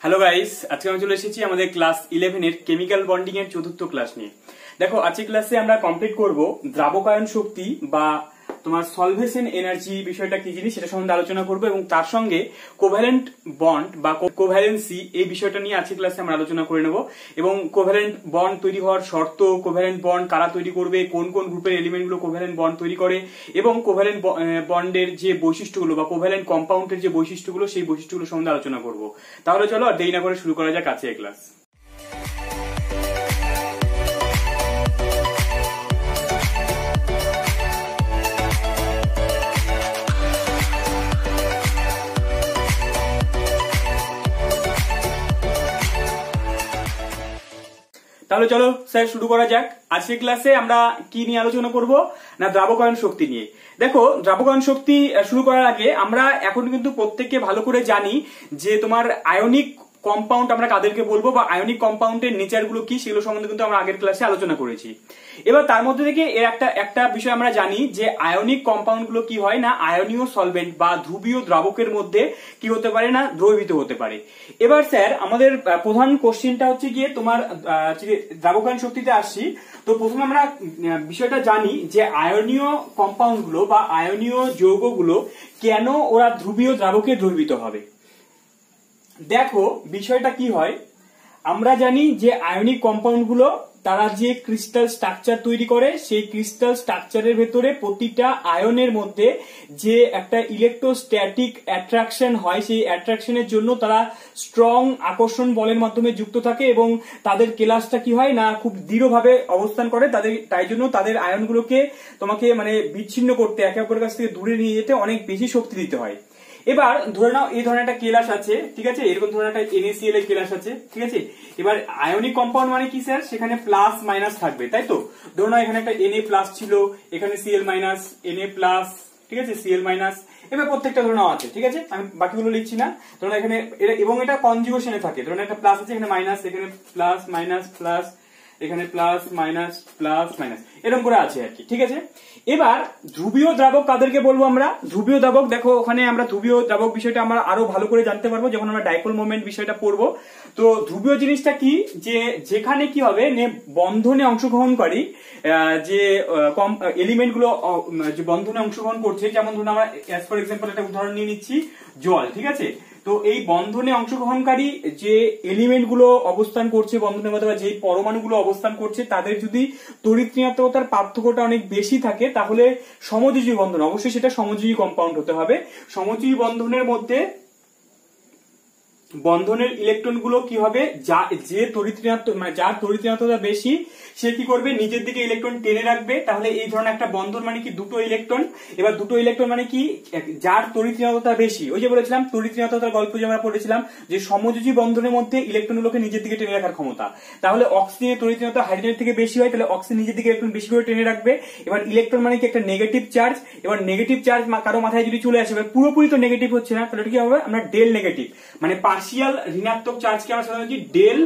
Hello guys, আজকে আমি চলে এসেছি আমাদের ক্লাস 11 এর কেমিক্যাল বন্ডিং এর চতুর্থ ক্লাস নিয়ে। দেখো, আজকের ক্লাসে আমরা কমপ্লিট করব দ্রাবকায়ন শক্তি বা তোমার সলভেশন এনার্জি বিষয়টা কি জিনিস সেটা সম্বন্ধে আলোচনা করব, এবং তার সঙ্গে কোভ্যালেন্ট বন্ড বা কোভ্যালেন্সি এই বিষয়টা নিয়ে আজকের ক্লাসে আমরা আলোচনা করে নেব। এবং কোভ্যালেন্ট বন্ড তৈরি হওয়ার শর্ত, কোভ্যালেন্ট বন্ড কারা তৈরি করবে, কোন কোন গ্রুপের এলিমেন্টগুলো কোভ্যালেন্ট বন্ড তৈরি করে, এবং কোভ্যালেন্ট বন্ডের যে বৈশিষ্ট্যগুলো বা কোভ্যালেন্ট কম্পাউন্ডের যে বৈশিষ্ট্যগুলো সেই বৈশিষ্ট্যগুলো সম্বন্ধে আলোচনা করব। তাহলে চলো আর দেরি না করে শুরু করা যাক আজকের ক্লাস। তাহলে চলো স্যার শুরু করা যাক। আজকের ক্লাসে আমরা কি নিয়ে আলোচনা করব না, দ্রাবকায়ন শক্তি নিয়ে। দেখো, দ্রাবকায়ন শক্তি শুরু করার আগে আমরা এখন কিন্তু প্রত্যেককে ভালো করে জানি যে তোমার আয়নিক কম্পাউন্ড আমরা কাদেরকে বলবো বা আয়নিক কম্পাউন্ডের নেচার গুলো কি সেগুলো সম্বন্ধে কিন্তু আমরা আগের ক্লাসে আলোচনা করেছি। এবার তার মধ্যে থেকে এর একটা বিষয় আমরা জানি যে আয়নিক কম্পাউন্ড গুলো কি হয় না, আয়নীয় সলভেন্ট বা ধ্রুবীয় দ্রাবকের মধ্যে কি হতে পারে না, দ্রবীভূত হতে পারে। এবার স্যার আমাদের প্রধান কোশ্চেনটা হচ্ছে গিয়ে তোমার দ্রাবকায়ন শক্তিতে আসছি। তো প্রথমে আমরা বিষয়টা জানি যে আয়নীয় কম্পাউন্ড গুলো বা আয়নীয় যৌগগুলো কেন ওরা ধ্রুবীয় দ্রাবকে দ্রবীভূত হবে। দেখো বিষয়টা কি হয়, আমরা জানি যে আয়নিক কম্পাউন্ড গুলো তারা যে ক্রিস্টাল স্ট্রাকচার তৈরি করে সেই ক্রিস্টাল স্ট্রাকচারের ভেতরে প্রতিটা আয়নের মধ্যে যে একটা ইলেকট্রোস্ট্যাটিক অ্যাট্রাকশন হয়, সেই অ্যাট্রাকশনের জন্য তারা স্ট্রং আকর্ষণ বলের মাধ্যমে যুক্ত থাকে এবং তাদের কেলাসটা কি হয় না খুব দৃঢ়ভাবে অবস্থান করে। তাই জন্য তাদের আয়নগুলোকে তোমাকে মানে বিচ্ছিন্ন করতে, একে অপরের কাছ থেকে দূরে নিয়ে যেতে অনেক বেশি শক্তি দিতে হয়। এবার ধরে নাও এই ধরনের একটা কেলাস আছে, ঠিক আছে, এরকম ধরনের একটা NaCl এর কেলাস আছে, ঠিক আছে। এবার আয়নিক কম্পাউন্ড মানে কি স্যার, সেখানে প্লাস মাইনাস থাকবে, তাই তো। ধরে নাও এখানে একটা Na প্লাস ছিল, এখানে Cl মাইনাস, Na প্লাস, ঠিক আছে, Cl মাইনাস। এবার প্রত্যেকটা ধরে নাও আছে, ঠিক আছে, আমি বাকিগুলো লিখছি না। ধরুন এখানে এবং এটা কনজুগেশনে থাকে, ধরুন একটা প্লাস আছে, এখানে মাইনাস, এখানে প্লাস মাইনাস প্লাস, এখানে প্লাস মাইনাস প্লাস মাইনাস, এরকম করে আছে আর কি, ঠিক আছে। এবার ধ্রুবীয় দ্রাবক কাদেরকে বলবো আমরা? ধ্রুবীয় দ্রাবক, দেখো ওখানে আমরা ধ্রুবীয় দ্রাবক বিষয়টা আমরা আরো ভালো করে জানতে পারবো যখন আমরা ডাইপোল মোমেন্ট বিষয়টা পড়বো। তো ধ্রুবীয় জিনিসটা কি, যে যেখানে কি হবে বন্ধনে অংশগ্রহণকারী যে এলিমেন্ট গুলো যে বন্ধনে অংশগ্রহণ করছে, যেমন ধরুন আমরা অ্যাজ ফর এক্সাম্পল একটা উদাহরণ নিয়ে নিচ্ছি, জল, ঠিক আছে। তো এই বন্ধনে অংশগ্রহণকারী যে এলিমেন্ট গুলো অবস্থান করছে বন্ধনের মধ্যে বা যে পরমাণুগুলো অবস্থান করছে, তাদের যদি তড়িৎ ঋণাত্মকতার পার্থক্যটা অনেক বেশি থাকে তাহলে সমযোজী বন্ধন, অবশ্যই সেটা সমযোজী কম্পাউন্ড হতে হবে। সমযোজী বন্ধনের মধ্যে বন্ধনের ইলেকট্রন গুলো কি হবে, যে তড়িৎ ঋণাত্মক মানে যার তড়িৎ ঋণাত্মকতা বেশি সে কি করবে, নিজের দিকে ইলেকট্রন টেনে রাখবে। তাহলে এই ধরনের একটা বন্ধন মানে কি দুটো ইলেকট্রন। এবার দুটো ইলেকট্রন মানে কি, যার তড়িৎ ঋণাত্মকতা বেশি, ওই যে বলেছিলাম তড়িৎ ঋণাত্মকতার গল্প যে আমরা পড়েছিলাম যে সমযোজী বন্ধনের মধ্যে ইলেকট্রন গুলোকে নিজের দিকে টেনে রাখার ক্ষমতা। তাহলে অক্সিজেনের তড়িৎ ঋণাত্মকতা হাইড্রোজেনের থেকে বেশি হয়, তাহলে অক্সিজেন নিজের দিকে ইলেকট্রন বেশি করে টেনে রাখবে। এবার ইলেকট্রন মানে কি একটা নেগেটিভ চার্জ। এবার নেগেটিভ চার্জ কারো মাথায় যদি চলে আসে, এবার পুরোপুরি তো নেগেটিভ হচ্ছে না, তাহলে কি হবে, আমরা ডেল নেগেটিভ মানে পার্শিয়াল ঋণাত্মক চার্জকে আমরা সাধারণত ডেল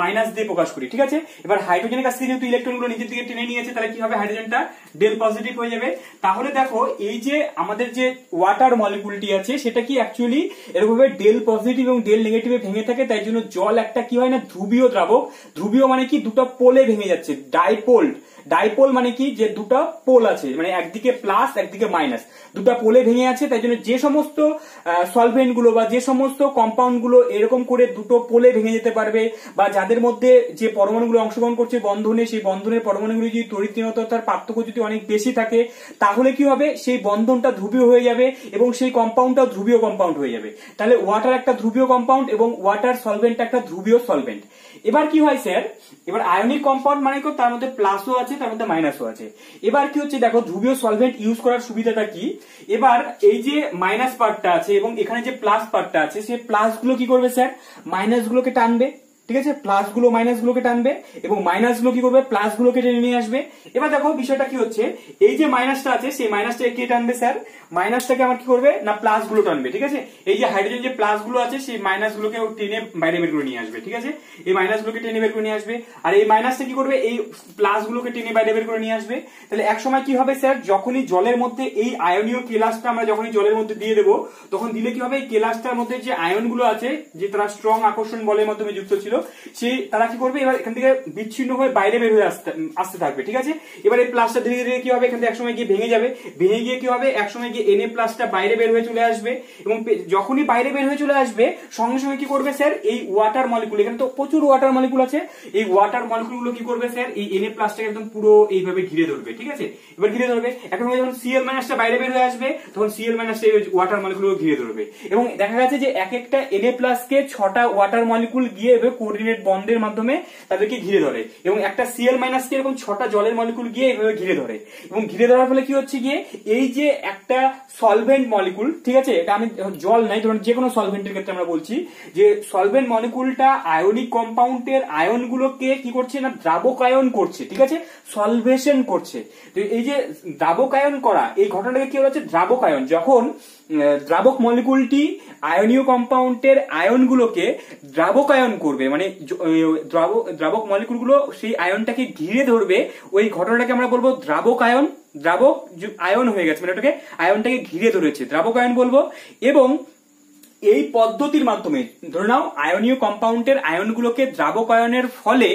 মাইনাস দিয়ে প্রকাশ করি, ঠিক আছে। এবার হাইড্রোজেনের কাছ থেকে যেহেতু ইলেকট্রন গুলো নিজের দিকে টেনে নিয়েছে, তাহলে কি হবে, হাইড্রোজেনটা ডেল পজিটিভ হয়ে যাবে। তাহলে দেখো এই যে আমাদের যে ওয়াটার মলিকুলটি আছে সেটা কি অ্যাকচুয়ালি এরকম ভাবে ডেল পজিটিভ এবং ডেল নেগেটিভে ভেঙে থাকে। তাই জন্য জল একটা কি হয় না, ধ্রুবীয় দ্রাবক। ধ্রুবীয় মানে কি দুটো পোলে ভেঙে যাচ্ছে, ডাইপোল। ডাইপোল মানে কি, যে দুটো পোল আছে, মানে একদিকে প্লাস একদিকে মাইনাস, দুটো পোলে ভেঙে আছে। তাই জন্য যে সমস্ত সলভেন্ট গুলো বা যে সমস্ত কম্পাউন্ড গুলো এরকম করে দুটো পোলে ভেঙে যেতে পারবে বা যাদের মধ্যে যে পরমাণুগুলো অংশগ্রহণ করছে বন্ধনে, সেই বন্ধনের পরমাণুগুলো যদি তড়িৎ ঋণাত্মকতার পার্থক্য যদি অনেক বেশি থাকে তাহলে কি হবে, সেই বন্ধনটা ধ্রুবীয় হয়ে যাবে এবং সেই কম্পাউন্ডটা ধ্রুবীয় কম্পাউন্ড হয়ে যাবে। তাহলে ওয়াটার একটা ধ্রুবীয় কম্পাউন্ড এবং ওয়াটার সলভেন্ট একটা ধ্রুবীয় সলভেন্ট। এবার কি হয় স্যার, এবার আয়নিক কম্পাউন্ড মানে কি তার মধ্যে প্লাসও আছে তার মধ্যে মাইনাসও আছে। এবার কি হচ্ছে, দেখো ধ্রুবীয় সলভেন্ট ইউজ করার সুবিধাটা কি, এবার এই যে মাইনাস পার্টটা আছে এবং এখানে যে প্লাস পার্টটা আছে, সেই প্লাস গুলো কি করবে স্যার, মাইনাস গুলোকে টানবে, ঠিক আছে, প্লাস গুলো মাইনাস গুলোকে টানবে এবং মাইনাস গুলো কি করবে, প্লাস গুলোকে টেনে নিয়ে আসবে। এবার দেখো বিষয়টা কি হচ্ছে, এই যে মাইনাসটা আছে সেই মাইনাসটাকে কে টানবে স্যার, মাইনাসটাকে আমার কি করবে না প্লাস গুলো টানবে। ঠিক আছে, এই যে হাইড্রোজেন যে প্লাস গুলো আছে সেই মাইনাস গুলোকে টেনে বাইরে বের করে নিয়ে আসবে। ঠিক আছে, এই মাইনাস গুলোকে টেনে বের করে নিয়ে আসবে, আর এই মাইনাসটা কি করবে, এই প্লাস গুলোকে টেনে বাইরে বের করে নিয়ে আসবে। তাহলে এক সময় কি হবে স্যার, যখনই জলের মধ্যে এই আয়নীয় কেলাসটা আমরা যখনই জলের মধ্যে দিয়ে দেবো, তখন দিলে কি হবে, এই কেলাসটার মধ্যে যে আয়ন গুলো আছে, যে তারা স্ট্রং আকর্ষণ বলের মাধ্যমে যুক্ত ছিল, সেই তারা কি করবে, এবার এখান থেকে বিচ্ছিন্ন হয়ে বাইরে বের হয়ে আসতে থাকবে। ঠিক আছে, এবার এই প্লাসটা ধীরে ধীরে কি হবে, এখান থেকে একসময় গিয়ে ভেঙে যাবে, ভেঙে গিয়ে কি হবে, একসময় গিয়ে Na প্লাসটা বাইরে বের হয়ে চলে আসবে, এবং যখনই বাইরে বের হয়ে চলে আসবে সঙ্গে সঙ্গে কি করবে স্যার, এই ওয়াটার মলিকুল, এখানে তো প্রচুর ওয়াটার মলিকুল আছে, এই ওয়াটার মলিকুল গুলো কি করবে স্যার, এই Na প্লাসটাকে একদম পুরো এইভাবে ঘিরে ধরবে। ঠিক আছে, এবার ঘিরে ধরবে, এখন যখন Cl মাইনাসটা বাইরে বের হয়ে আসবে, তখন Cl মাইনাসটা এই ওয়াটার মলিকুল গুলো ঘিরে ধরবে, এবং দেখা গেছে যে এক একটা Na প্লাস কে 6টা ওয়াটার মলিকুল গিয়ে এভাবে কোঅর্ডিনেট বন্ডের মাধ্যমে তাদেরকে ঘিরে ধরে, এবং একটা Cl মাইনাস কে এরকম 6টা জলের মলিকুল গিয়ে এভাবে ঘিরে ধরে, এবং ঘিরে ধরার ফলে কি হচ্ছে গিয়ে, এই যে একটা সলভেন্ট মলিকুল, ঠিক আছে, এটা আমি জল নাই, ধরুন যে কোনো সলভেন্টের ক্ষেত্রে আমরা বলছি যে সলভেন্ট মলিকুলটা আয়নিক কম্পাউন্ডের আয়ন গুলোকে কি করছে না দ্রাবকায়ন করছে। ঠিক আছে, সলভেশন করছে। তো এই যে দ্রাবকায়ন করা, এই ঘটনাটাকে কি হচ্ছে, দ্রাবকায়ন, যখন দ্রাবক মলিকুলটি আয়নীয় কম্পাউন্ডের আয়নগুলোকে দ্রাবকায়ন করবে, মানে দ্রাবক মলিকুলগুলো সেই আয়নটাকে ঘিরে ধরবে, ওই ঘটনাটাকে আমরা বলবো দ্রাবকায়ন। দ্রাবক আয়ন হয়ে গেছে, মানে ওটাকে আয়নটাকে ঘিরে ধরেছে, দ্রাবকায়ন বলবো। এবং এই পদ্ধতির মাধ্যমে ধরে নাও আয়নীয় কম্পাউন্ডের আয়নগুলোকে দ্রাবকায়নের ফলে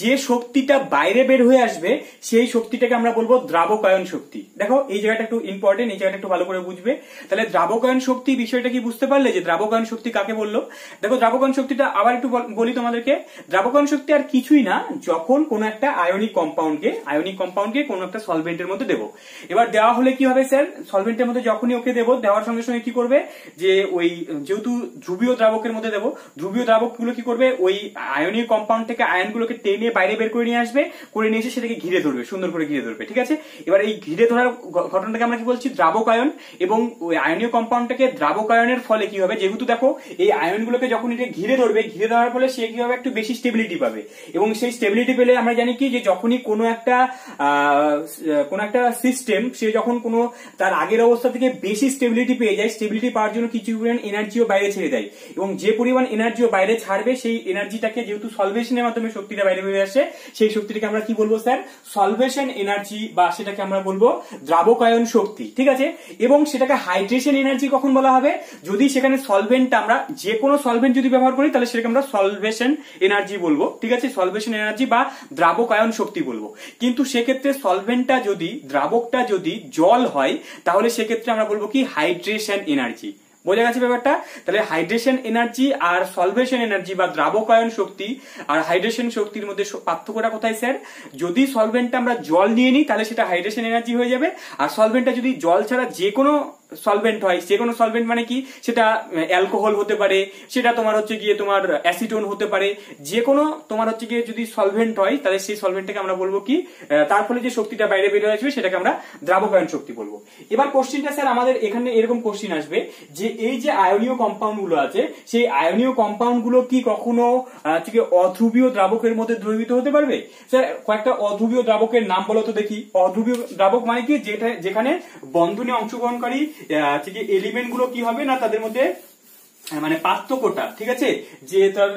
যে শক্তিটা বাইরে বের হয়ে আসবে সেই শক্তিটাকে আমরা বলবো দ্রাবকায়ন শক্তি। দেখো এই জায়গাটা একটু ইম্পর্টেন্ট, এই জায়গাটা একটু ভালো করে বুঝবে। তাহলে দ্রাবকায়ন শক্তি বিষয়টা কি বুঝতে পারলে, যে দ্রাবকায়ন শক্তি কাকে বললো। দেখো দ্রাবকায়ন শক্তিটা আবার একটু বলি তোমাদেরকে। দ্রাবকায়ন শক্তি আর কিছুই না, যখন কোন একটা আয়নিক কম্পাউন্ডকে কোন একটা সলভেন্টের মধ্যে দেবো। এবার দেওয়া হলে কি হবে স্যার, সলভেন্টের মধ্যে যখনই ওকে দেবো, দেওয়ার সঙ্গে সঙ্গে কি করবে, যে ওই যেহেতু ধ্রুবীয় দ্রাবকের মধ্যে দেবো, ধ্রুবীয় দ্রাবক গুলো কি করবে, ওই আয়নিক কম্পাউন্ড থেকে আয়নগুলোকে টেনে বাইরে বের করে নিয়ে আসবে, করে নিয়ে এসে সেটাকে ঘিরে ধরবে, সুন্দর করে ঘিরে ধরবে। ঠিক আছে, এবার এই ঘিরে ধরার ঘটনাটাকে আমরা কি বলছি, দ্রাবকায়ন। এবং ওই আয়নীয় কম্পাউন্ডটাকে দ্রাবকায়নের ফলে কি হবে, যেহেতু দেখো এই আয়নগুলোকে যখন এটা ঘিরে ধরবে, ঘিরে ধরার ফলে সে কি হবে, একটু বেশি স্টেবিলিটি পাবে, এবং সেই স্টেবিলিটি পেলে আমরা জানি কি, যে যখনই কোনো একটা সিস্টেম সে যখন কোনো তার আগের অবস্থা থেকে বেশি স্টেবিলিটি পেয়ে যায়, স্টেবিলিটি পাওয়ার জন্য কিছু পরিমাণ এনার্জিও বাইরে ছেড়ে দেয়, এবং যে পরিমাণ এনার্জিও বাইরে ছাড়বে সেই এনার্জিটাকে যেহেতু সলভেশনের মাধ্যমে শক্তিটা বাইরে বেরিয়ে আসে, সেই শক্তিটাকে আমরা কি বলবো স্যার, সলভেশন এনার্জি, বা সেটাকে আমরা বলবো দ্রাবকায়ন শক্তি। ঠিক আছে, এবং সেটাকে হাইড্রেশন এনার্জি কখন বলা হবে, যদি সেখানে সলভেন্ট, আমরা যে কোনো সলভেন্ট যদি ব্যবহার করি তাহলে সেটাকে আমরা সলভেশন এনার্জি বলবো। ঠিক আছে, সলভেশন এনার্জি বা দ্রাবকায়ন শক্তি বলবো। কিন্তু সেক্ষেত্রে সলভেন্টটা যদি, দ্রাবকটা যদি জল হয়, তাহলে সেক্ষেত্রে আমরা বলবো কি, হাইড্রেশন এনার্জি। বোঝা গেছে ব্যাপারটা। তাহলে হাইড্রেশন এনার্জি আর সলভেশন এনার্জি বা দ্রাবকায়ন শক্তি আর হাইড্রেশন শক্তির মধ্যে পার্থক্যটা কোথায় স্যার, যদি সলভেন্টটা আমরা জল নিয়ে নিই তাহলে সেটা হাইড্রেশন এনার্জি হয়ে যাবে, আর সলভেন্টটা যদি জল ছাড়া যে কোনো সলভেন্ট হয়, যে কোনো সলভেন্ট মানে কি, সেটা অ্যালকোহল হতে পারে, সেটা তোমার হচ্ছে গিয়ে তোমার অ্যাসিটোন হতে পারে, যে কোনো তোমার হচ্ছে গিয়ে যদি সলভেন্ট হয়, তাহলে সেই সলভেন্টটাকে আমরা বলবো কি, তার ফলে যে শক্তিটা বাইরে বেরিয়ে আসবে সেটাকে আমরা দ্রাবকায়ন শক্তি বলবো। এবার কোশ্চেনটা স্যার আমাদের এখানে এরকম কোশ্চেন আসবে, যে এই যে আয়নীয় কম্পাউন্ড গুলো আছে, সেই আয়নীয় কম্পাউন্ড গুলো কি কখনো অধ্রুবীয় দ্রাবকের মধ্যে দ্রবীভূত হতে পারবে। স্যার কয়েকটা অধ্রুবীয় দ্রাবকের নাম বলো তো দেখি। অধ্রুবীয় দ্রাবক মানে কি, যেখানে বন্ধনে অংশগ্রহণকারী এলিমেন্ট গুলো কি হবে না, তাদের মধ্যে মানে পার্থক্যটা, ঠিক আছে, যে তার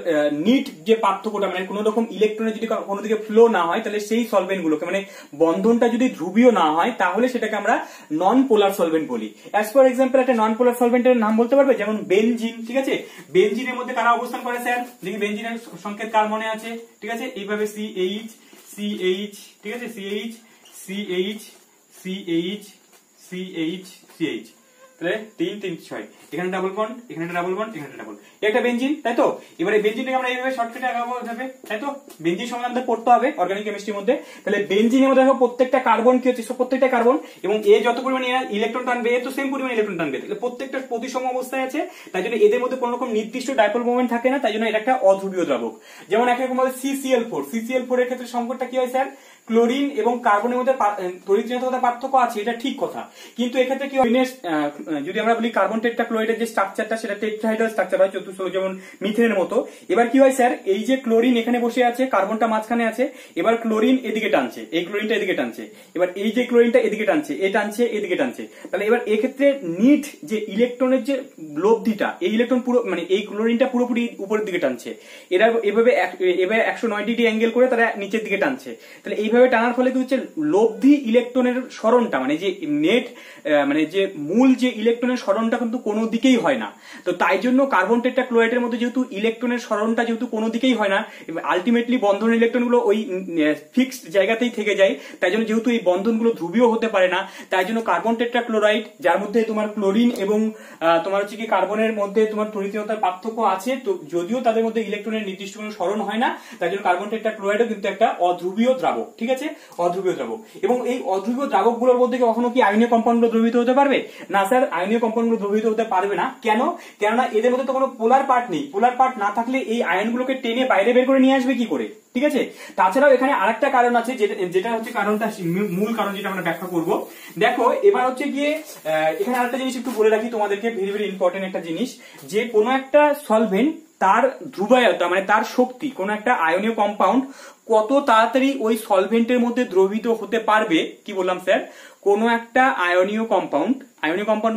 নিট যে পার্থক্যটা, মানে কোন রকম ইলেকট্রনের যদি কোনো দিকে ফ্লো না হয়, তাহলে সেই সলভেন্ট গুলোকে, মানে বন্ধনটা যদি ধ্রুবীয় না হয়, তাহলে সেটাকে আমরা নন পোলার সলভেন্ট বলি। অ্যাজ ফর এক্সাম্পল একটা নন পোলার সলভেন্টের নাম বলতে পারবে, যেমন বেনজিন। ঠিক আছে, বেনজিনের মধ্যে কারা অবস্থান করে স্যার, দেখি বেনজিনের সংকেত কার মনে আছে। ঠিক আছে, এইভাবে CH CH, ঠিক আছে, CH CH CH CH CH, তাহলে 3 3 6, এখানে ডাবল বন্ড, এখানে ডাবল বন্ড, এখানে ডাবল, একটা বেনজিন, তাই তো। এবারে বেনজিনটাকে আমরা এইভাবে শর্টকাটে আঁকাবো, এইভাবে, তাই তো। বেনজিন সঙ্গে আমাদের পড়তে হবে অর্গানিক কেমিস্ট্রির মধ্যে। তাহলে বেনজিনের মধ্যে দেখো প্রত্যেকটা কার্বন কি হচ্ছে, প্রত্যেকটা কার্বন, এবং এ যত পরিমাণ ইলেকট্রন টানবে, এ তো সেম পরিমাণ ইলেকট্রন টানবে, তাহলে প্রত্যেকটা প্রতিসম অবস্থায় আছে, তাই জন্য এদের মধ্যে কোনো রকম নির্দিষ্ট ডাইপোল মোমেন্ট থাকে না, তাই জন্য এটা একটা অধ্রুবীয় দ্রাবক। যেমন একরকম ভাবে CCl4 এর ক্ষেত্রে সংকটটা কি হয় স্যার, ক্লোরিন এবং কার্বনের মধ্যে তড়িৎ ঋণাত্মকতা পার্থক্য আছে, এটা ঠিক কথা, কিন্তু এক্ষেত্রে কি যদি আমরা বলি কার্বন টেট্রাক্লোরাইডের যে স্ট্রাকচারটা সেটা টেট্রাহাইড্রাল স্ট্রাকচার হয় চতুর্থ, যেমন মিথেনের মতো। এবার কি হয় স্যার, এই যে ক্লোরিন এখানে বসে আছে, কার্বনটা মাঝখানে আছে, এবার ক্লোরিন এদিকে টানছে, এই ক্লোরিনটা এদিকে টানছে, এবার এই যে ক্লোরিনটা এদিকে টানছে, এ টানছে এদিকে টানছে, তাহলে এবার এক্ষেত্রে নিট যে ইলেকট্রনের যে লব্ধিটা, এই ইলেকট্রন পুরো মানে এই ক্লোরিনটা পুরোপুরি উপরের দিকে টানছে, এরা এভাবে 190 ডিগ্রি অ্যাঙ্গেল করে তারা নিচের দিকে টানছে। তাহলে এইভাবে টানার ফলে কি হচ্ছে, লব্ধি ইলেকট্রনের সরণটা মানে যে নেট মানে যে মূল যে ইলেকট্রনের সরণটা কিন্তু কোনো দিকেই হয় না। তো তাই জন্য কার্বন টেট্রাক্লোরাইডের মধ্যে যেহেতু ইলেকট্রনের সরণটা যেহেতু কোনো দিকেই হয় না, আলটিমেটলি বন্ধন ইলেকট্রনগুলো ওই ফিক্সড জায়গাতেই থেকে যায়, তাই জন্য যেহেতু এই বন্ধনগুলো ধ্রুবীয় হতে পারে না, তাই জন্য কার্বন টেট্রাক্লোরাইড, যার মধ্যে তোমার ক্লোরিন এবং তোমার হচ্ছে কি কার্বনের মধ্যে তোমার তড়িৎহীনতার পার্থক্য আছে, তো যদিও তাদের মধ্যে ইলেকট্রনের নির্দিষ্ট কোনো সরণ হয় না, তাই জন্য কার্বন টেট্রাক্লোরাইডও কিন্তু একটা অধ্রুবীয় দ্রাবক, ঠিক আছে, অধ্রুবীয় দ্রাবক। এবং এই অধ্রুবীয় দ্রাবকগুলোর মধ্যে কখনো কি আয়নীয় কম্পাউন্ডগুলো দ্রবীভূত হতে পারবে না? স্যার, আয়নীয় কম্পাউন্ডগুলো দ্রবীভূত হতে পারবে না। কেন? কেননা এদের মধ্যে তো কোনো পোলার পার্ট নেই। পোলার পার্ট না থাকলে এই আয়নগুলোকে টেনে বাইরে বের করে নিয়ে আসবে কি করে, ঠিক আছে। তাছাড়াও এখানে আরেকটা কারণ আছে, যেটা হচ্ছে কারণটা মূল কারণ, যেটা আমরা ব্যাখ্যা করব। দেখো এবার হচ্ছে গিয়ে এখানে আরেকটা জিনিস একটু বলে রাখি তোমাদেরকে, ভেরি ভেরি ইম্পর্টেন্ট একটা জিনিস, যে কোনো একটা সলভেন্ট তার ধ্রুবায়তা মানে তার শক্তি, কোন একটা আয়নীয় কম্পাউন্ড কত তাড়াতাড়ি ওই সলভেন্টের মধ্যে দ্রবীভূত হতে পারবে, কি বললাম স্যার, কোন একটা আয়নীয় কম্পাউন্ড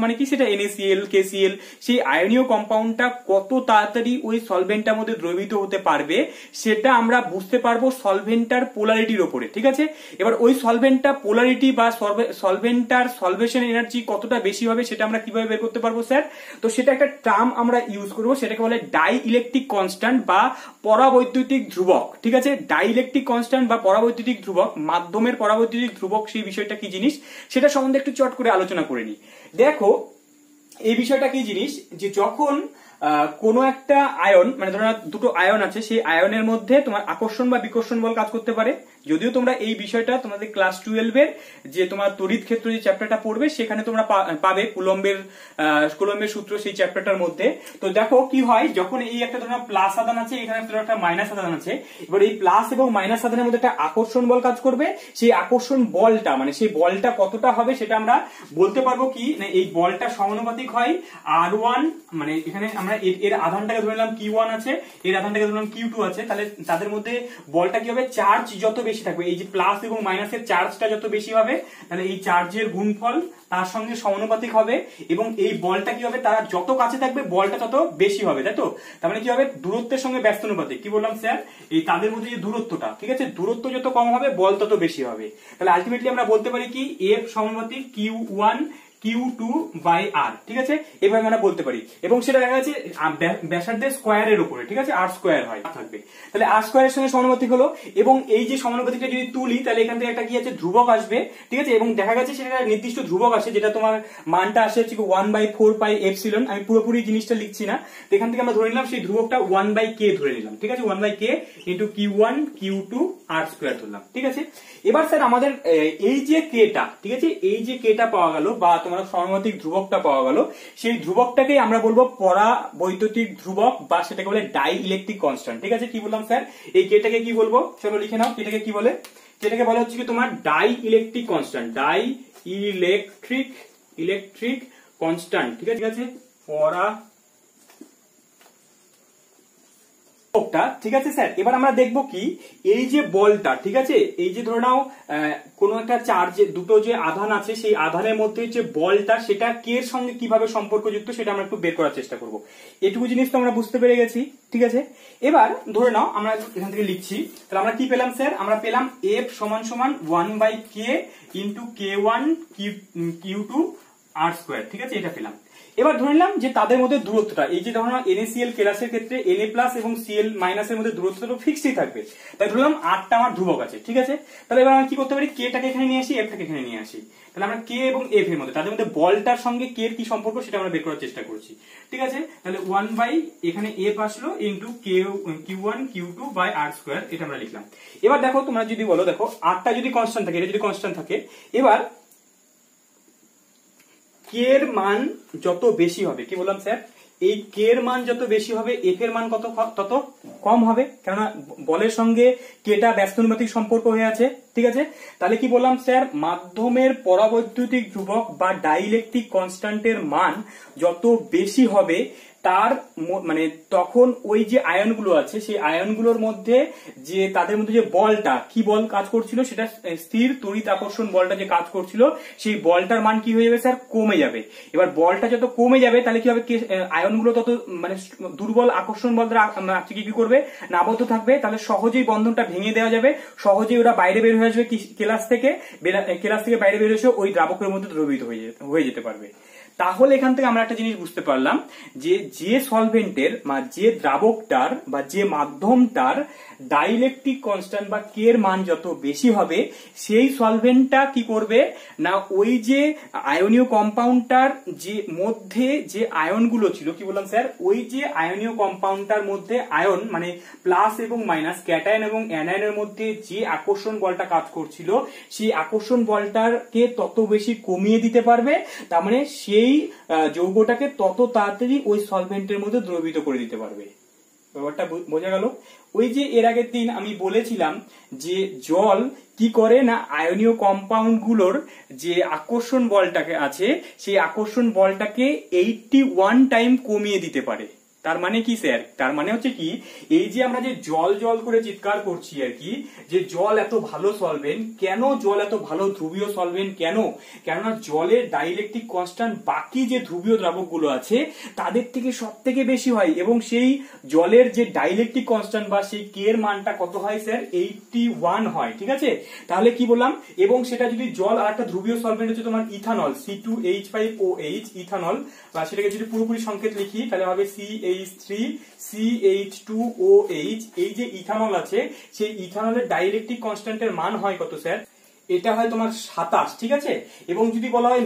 মানে কি, সেটা NaCl KCl, সেই আয়নীয় কম্পাউন্ডটা কত তাড়াতাড়ি ওই সলভেন্টটার মধ্যে দ্রবীভূত হতে পারবে সেটা আমরা বুঝতে পারবো সলভেন্টটার পোলারিটির উপরে, ঠিক আছে। এবার ওই সলভেন্টটা পোলারিটি বা সলভেন্টটার সলভেশন এনার্জি কতটা বেশি হবে সেটা আমরা কিভাবে বের করতে পারবো স্যার? তো সেটা একটা টার্ম আমরা ইউজ করবো, সেটাকে বলে ডাই ইলেকট্রিক কনস্ট্যান্ট বা পরাবৈদ্যুতিক ধ্রুবক, ঠিক আছে। ডাই ইলেকট্রিক কনস্ট্যান্ট বা পরাবৈদ্যুতিক ধ্রুবক, মাধ্যমের পরাবৈদ্যুতিক ধ্রুবক, সেই বিষয়টা কি জিনিস সেটা সম্বন্ধে একটু চট করে আলোচনা করে নিই। দেখো এই বিষয়টা কি জিনিস, যে যখন কোন একটা আয়ন মানে ধরো দুটো আয়ন আছে, সেই আয়নের মধ্যে তোমার আকর্ষণ বা বিকর্ষণ বল কাজ করতে পারে। যদিও তোমরা এই বিষয়টা তোমাদের ক্লাস 12 এর যে তোমার তড়িৎ ক্ষেত্র যে চ্যাপ্টারটা পড়বে সেখানে তোমরা পাবে কুলম্বের সূত্র, সেই চ্যাপ্টারটার মধ্যে। তো দেখো কি হয়, যখন এই একটা ধরো প্লাস আধান আছে, এখানে একটা মাইনাস আধান আছে, এবার এই প্লাস এবং মাইনাস আধানের মধ্যে একটা আকর্ষণ বল কাজ করবে। সেই আকর্ষণ বলটা মানে সেই বলটা কতটা হবে সেটা আমরা বলতে পারবো কি না, এই বলটা সমানুপাতিক হয় R1, মানে এখানে আমরা এর আধানটাকে ধরে নিলাম Q1 আছে, এর আধানটাকে ধরে নিলাম Q2 আছে, তাহলে তাদের মধ্যে বলটা কি হবে, চার্জ যত বেশি থাকবে, এই যে প্লাস এবং মাইনাসের চার্জটা যত বেশি হবে, তাহলে এই চার্জের গুণফল তার সঙ্গে সমানুপাতিক হবে, এবং এই বলটা কি হবে, তারা যত কাছে থাকবে বলটা তত বেশি হবে, তাই তো। তার মানে কি হবে, দূরত্বের সঙ্গে ব্যস্তানুপাতিক। কি বললাম স্যার, এই তাদের মধ্যে যে দূরত্বটা, ঠিক আছে, দূরত্ব যত কম হবে বল তত বেশি হবে। তাহলে আলটিমেটলি আমরা বলতে পারি কি, F সমানুপাতিক Q1 Q2 বাই R, ঠিক আছে, এভাবে আমরা বলতে পারি। এবং সেটা দেখা যাচ্ছে ব্যাসার্ধের স্কয়ারের উপরে, ঠিক আছে, R স্কয়ার হয় থাকবে, তাহলে R স্কয়ারের সঙ্গে সমানুপাতিক হলো। এবং এই যে সমানুপাতিকটা যদি তুলি, তাহলে এখান থেকে একটা কি আছে, ধ্রুবক আসবে, ঠিক আছে। এবং দেখা গেছে সেটা নির্দিষ্ট ধ্রুবক আসে, যেটা তোমার মানটা আসে হচ্ছে 1/4πε। আমি পুরোপুরি জিনিসটা লিখছি না, তো এখান থেকে আমরা ধরে নিলাম সেই ধ্রুবকটা 1/k ধরে নিলাম, ঠিক আছে, 1/k into Q1 Q2 R square ধরলাম, ঠিক আছে। এবার স্যার আমাদের এই যে কেটা, ঠিক আছে, এই যে কেটা পাওয়া গেল বা তোমার সমানুপাতিক ধ্রুবকটা পাওয়া গেল, সেই ধ্রুবকটাকে আমরা বলবো পরাবৈদ্যুতিক ধ্রুবক বা সেটাকে বলে ডাই ইলেকট্রিক কনস্ট্যান্ট, ঠিক আছে। কি বললাম স্যার, এই কেটাকে কি বলবো, চলো লিখে নাও, এটাকে কি বলে, এটাকে বলা হচ্ছে কি তোমার die electric constant, die electric constant, ঠিক আছে, ঠিক আছে স্যার। এবার আমরা দেখবো কি, এই যে বলটা, ঠিক আছে, এই যে ধরে নাও কোন একটা চার্জে দুটো যে আধান আছে, সেই আধানের মধ্যে যে বলটা সেটা কে এর সঙ্গে কিভাবে সম্পর্কযুক্ত সেটা আমরা একটু বের করার চেষ্টা করব। এটুকু জিনিস তো আমরা বুঝতে পেরে গেছি, ঠিক আছে। এবার ধরে নাও আমরা এখান থেকে লিখছি, তাহলে আমরা কি পেলাম স্যার, আমরা পেলাম F সমান 1/k into K1 Q2 R square, ঠিক আছে, এটা পেলাম। এবার ধরে নিলাম যে তাদের মধ্যে দূরত্বটা, এই যে ধরো NaCl কেলাসের ক্ষেত্রে Na+ এবং Cl- এর মধ্যে দূরত্বটা তো ফিক্সডই থাকবে, তাই ধরলাম Rটা আমার ধ্রুবক আছে, ঠিক আছে। তাহলে এবার আমরা কি করতে পারি, Kটাকে এখানে নিয়ে আসি, Fটাকে এখানে নিয়ে আসি, তাহলে আমরা K এবং F এর মধ্যে, তাদের মধ্যে বলটার সঙ্গে K এর কি সম্পর্ক সেটা আমরা বের করার চেষ্টা করছি, ঠিক আছে। তাহলে 1/ এখানে F আসলো into Q1 Q2 by R square, এটা আমরা লিখলাম। এবার দেখো তোমরা যদি বলো, দেখো Rটা যদি কনস্ট্যান্ট থাকে, এটা যদি কনস্ট্যান্ট থাকে, এবার K এর মান যত বেশি হবে, কি বললাম স্যার, এই কে এর মান যত বেশি হবে এফ এর মান তত কম হবে, কেননা বলের সঙ্গে কেটা ব্যস্তানুপাতিক সম্পর্ক হয়ে আছে। ঠিক আছে, তাহলে কি বললাম স্যার, মাধ্যমের পরাবৈদ্যুতিক ধ্রুবক বা ডাইইলেকট্রিক কনস্ট্যান্টের মান যত বেশি হবে তার মানে তখন ওই যে আয়নগুলো আছে সেই আয়নগুলোর মধ্যে যে তাদের মধ্যে যে বলটা কি বল কাজ করছিল, সেটা স্থির তড়িৎ আকর্ষণ বলটা যে কাজ করছিল সেই বলটার মান কি হয়ে যাবে স্যার, কমে যাবে। এবার বলটা যত কমে যাবে তাহলে কি হবে, আয়নগুলো তত মানে দুর্বল আকর্ষণ বল দ্বারা কি করবে না আবদ্ধ থাকবে, তাহলে সহজেই বন্ধনটা ভেঙে দেওয়া যাবে, সহজেই ওরা বাইরে বের হয়ে আসবে ক্লাস থেকে বাইরে বের এসে ওই দ্রাবকের মধ্যে দ্রবীভূত হয়ে যেতে পারবে। তাহলে এখান থেকে আমরা একটা জিনিস বুঝতে পারলাম যে সলভেন্টের বা যে দ্রাবকটার বা যে মাধ্যমটার ডাইইলেকট্রিক কনস্ট্যান্ট বা কে এর মান যত বেশি হবে সেই সলভেন্টটা কি করবে না ওই যে আয়নীয় কম্পাউন্ডটার যে মধ্যে যে আয়নগুলো ছিল, কি বললাম স্যার, ওই যে আয়নীয় কম্পাউন্ডটার মধ্যে আয়ন মানে প্লাস এবং মাইনাস ক্যাটায়ন এবং অ্যানায়নের মধ্যে যে আকর্ষণ বলটা কাজ করছিল সেই আকর্ষণ বলটাকে তত বেশি কমিয়ে দিতে পারবে, তার মানে সেই যৌগটাকে তত তাড়াতাড়ি ওই সলভেন্টের মধ্যে দ্রবীভূত করে দিতে পারবে। ব্যাপারটা বোঝা গেল? ওই যে এর আগের দিন আমি বলেছিলাম যে জল কি করে না আয়নীয় কম্পাউন্ড গুলোর যে আকর্ষণ বলটাকে আছে সেই আকর্ষণ বলটাকে 81 টাইম কমিয়ে দিতে পারে। তার মানে কি স্যার, তার মানে হচ্ছে কি, এই যে আমরা যে জল জল করে চিৎকার করছি আর কি, যে জল এত ভালো সলভেন্ট কেন, জল এত ভালো ধ্রুবীয় সলভেন্ট কেন, কেননা জলের ডাইইলেকট্রিক কনস্ট্যান্ট বাকি যে ধ্রুবীয় দ্রাবকগুলো আছে তাদের থেকে সব থেকে বেশি হয়, এবং সেই জলের যে ডাইইলেকট্রিক কনস্ট্যান্ট বা সেই কে এর মানটা কত হয় স্যার, 81 হয়। ঠিক আছে, তাহলে কি বললাম, এবং সেটা যদি জল আর একটা ধ্রুবীয় সলভেন্ট হচ্ছে তোমার ইথানল C2H5OH ইথানল, বা সেটাকে যদি পুরোপুরি সংকেত লিখি তাহলে হবে CH3CH2OH। এই যে ইথানল আছে সেই ইথানলের ডাইইলেকট্রিক কনস্ট্যান্টের মান হয় কত স্যার, এটা হয় তোমার 27। ঠিক আছে, এবং যদি বলা হয়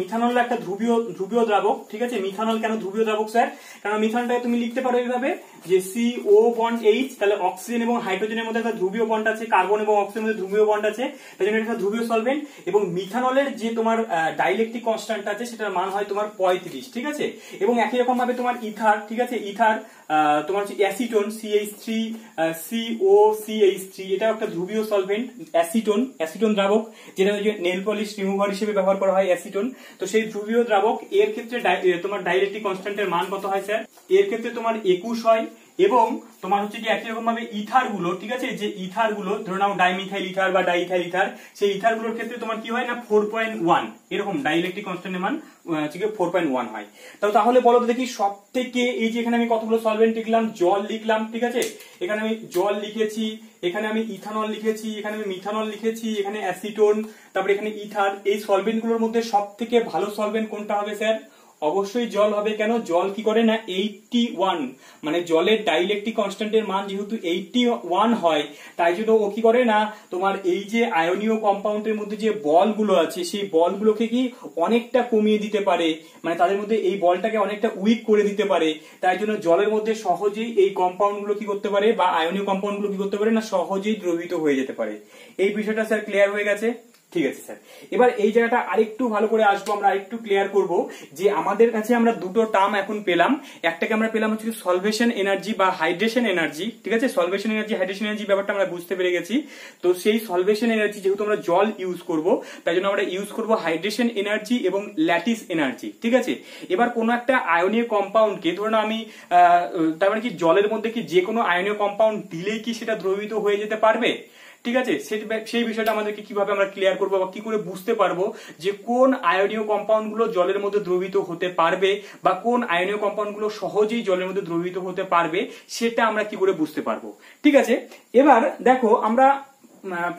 মিথানল একটা ধ্রুবীয় দ্রাবক। ঠিক আছে, মিথানল কেন ধ্রুবীয় দ্রাবক স্যার, কারণ মিথানলটাকে তুমি লিখতে পারো এইভাবে যে CO বন্ড H, তাহলে অক্সিজেন এবং হাইড্রোজেনের মধ্যে একটা ধ্রুবীয় বন্ড আছে, কার্বন এবং অক্সিজেনের মধ্যে ধ্রুবীয় বন্ড আছে, তাই জন্য এটা ধ্রুবীয় সলভেন্ট। এবং মিথানলের যে তোমার ডাইইলেকট্রিক কনস্ট্যান্ট আছে সেটার মান হয় তোমার 35। ঠিক আছে, এবং একই রকম ভাবে তোমার ইথার, ঠিক আছে, ইথার তোমার হচ্ছে অ্যাসিটোন CH3COCH3, এটাও একটা ধ্রুবীয় সলভেন্ট। অ্যাসিটোন দ্রাবক, যেটা নেল পলিশ রিমুভার হিসেবে ব্যবহার করা হয় অ্যাসিটোন। তো সেই ধ্রুবীয় দ্রাবক এর ক্ষেত্রে তোমার ডাইইলেকট্রিক কনস্ট্যান্টের মান কত হয় স্যার, এর ক্ষেত্রে তোমার 21 হয়। এবং তোমার হচ্ছে কি একই রকম ভাবে ইথার গুলো, ঠিক আছে, যে ইথার গুলো ধরে নাও ডাইমিথাইল ইথার বা ডাইইথাইল ইথার, সেই ইথার গুলোর ক্ষেত্রে তোমার কি হয় না 4.1, এরকম ডাইইলেকট্রিক কনস্ট্যান্টের মান 4.1 হয়। তাহলে বলো তো দেখি, সব থেকে এই যে এখানে আমি কতগুলো সলভেন্ট লিখলাম, জল লিখলাম, ঠিক আছে, এখানে আমি জল লিখেছি, এখানে আমি ইথানল লিখেছি, এখানে আমি মিথানল লিখেছি, এখানে অ্যাসিটোন, তারপরে এখানে ইথার, এই সলভেন্ট গুলোর মধ্যে সব থেকে ভালো সলভেন্ট কোনটা হবে স্যার, অবশ্যই জল হবে। কেন, জল কি করে না 81, মানে জলের ডাইইলেকট্রিক কনস্ট্যান্টের মান যেহেতু 81 হয়, তাই জন্য ও কি করে না তোমার এই যে আয়নীয় কম্পাউন্ডের মধ্যে যে বলগুলো আছে সেই বলগুলোকে কি অনেকটা কমিয়ে দিতে পারে, মানে তাদের মধ্যে এই বলটাকে অনেকটা উইক করে দিতে পারে। তাই জন্য জলের মধ্যে সহজেই এই কম্পাউন্ডগুলো কি করতে পারে, বা আয়নীয় কম্পাউন্ডগুলো কি করতে পারে না সহজেই দ্রবীভূত হয়ে যেতে পারে। এই বিষয়টা স্যার ক্লিয়ার হয়ে গেছে? ঠিক আছে স্যার, এবার এই জায়গাটা আরেকটু ভালো করে আসবো, আমরা আরেকটু ক্লিয়ার করব যে আমাদের কাছে আমরা দুটো টার্ম এখন পেলাম। একটাকে আমরা পেলাম হচ্ছে সলভেশন এনার্জি বা হাইড্রেশন এনার্জি। ঠিক আছে, সলভেশন এনার্জি হাইড্রেশন এনার্জি ব্যাপারটা আমরা বুঝতে পেরে গেছি। তো সেই সলভেশন এনার্জি যেহেতু আমরা জল ইউজ করব, তাই জন্য আমরা ইউজ করব হাইড্রেশন এনার্জি এবং ল্যাটিস এনার্জি। ঠিক আছে, এবার কোনো একটা আয়নীয় কম্পাউন্ডকে ধরুন আমি তার মানে কি জলের মধ্যে কি যে কোনো আয়নীয় কম্পাউন্ড দিলেই কি সেটা দ্রবীভূত হয়ে যেতে পারবে? ঠিক আছে, সেই বিষয়টা আমাদেরকে কিভাবে আমরা ক্লিয়ার করবো বা কি করে বুঝতে পারবো যে কোন আয়নীয় কম্পাউন্ড গুলো জলের মধ্যে দ্রবীভূত হতে পারবে বা কোন আয়নীয় কম্পাউন্ড গুলো সহজেই জলের মধ্যে দ্রবীভূত হতে পারবে, সেটা আমরা কি করে বুঝতে পারবো। ঠিক আছে, এবার দেখো আমরা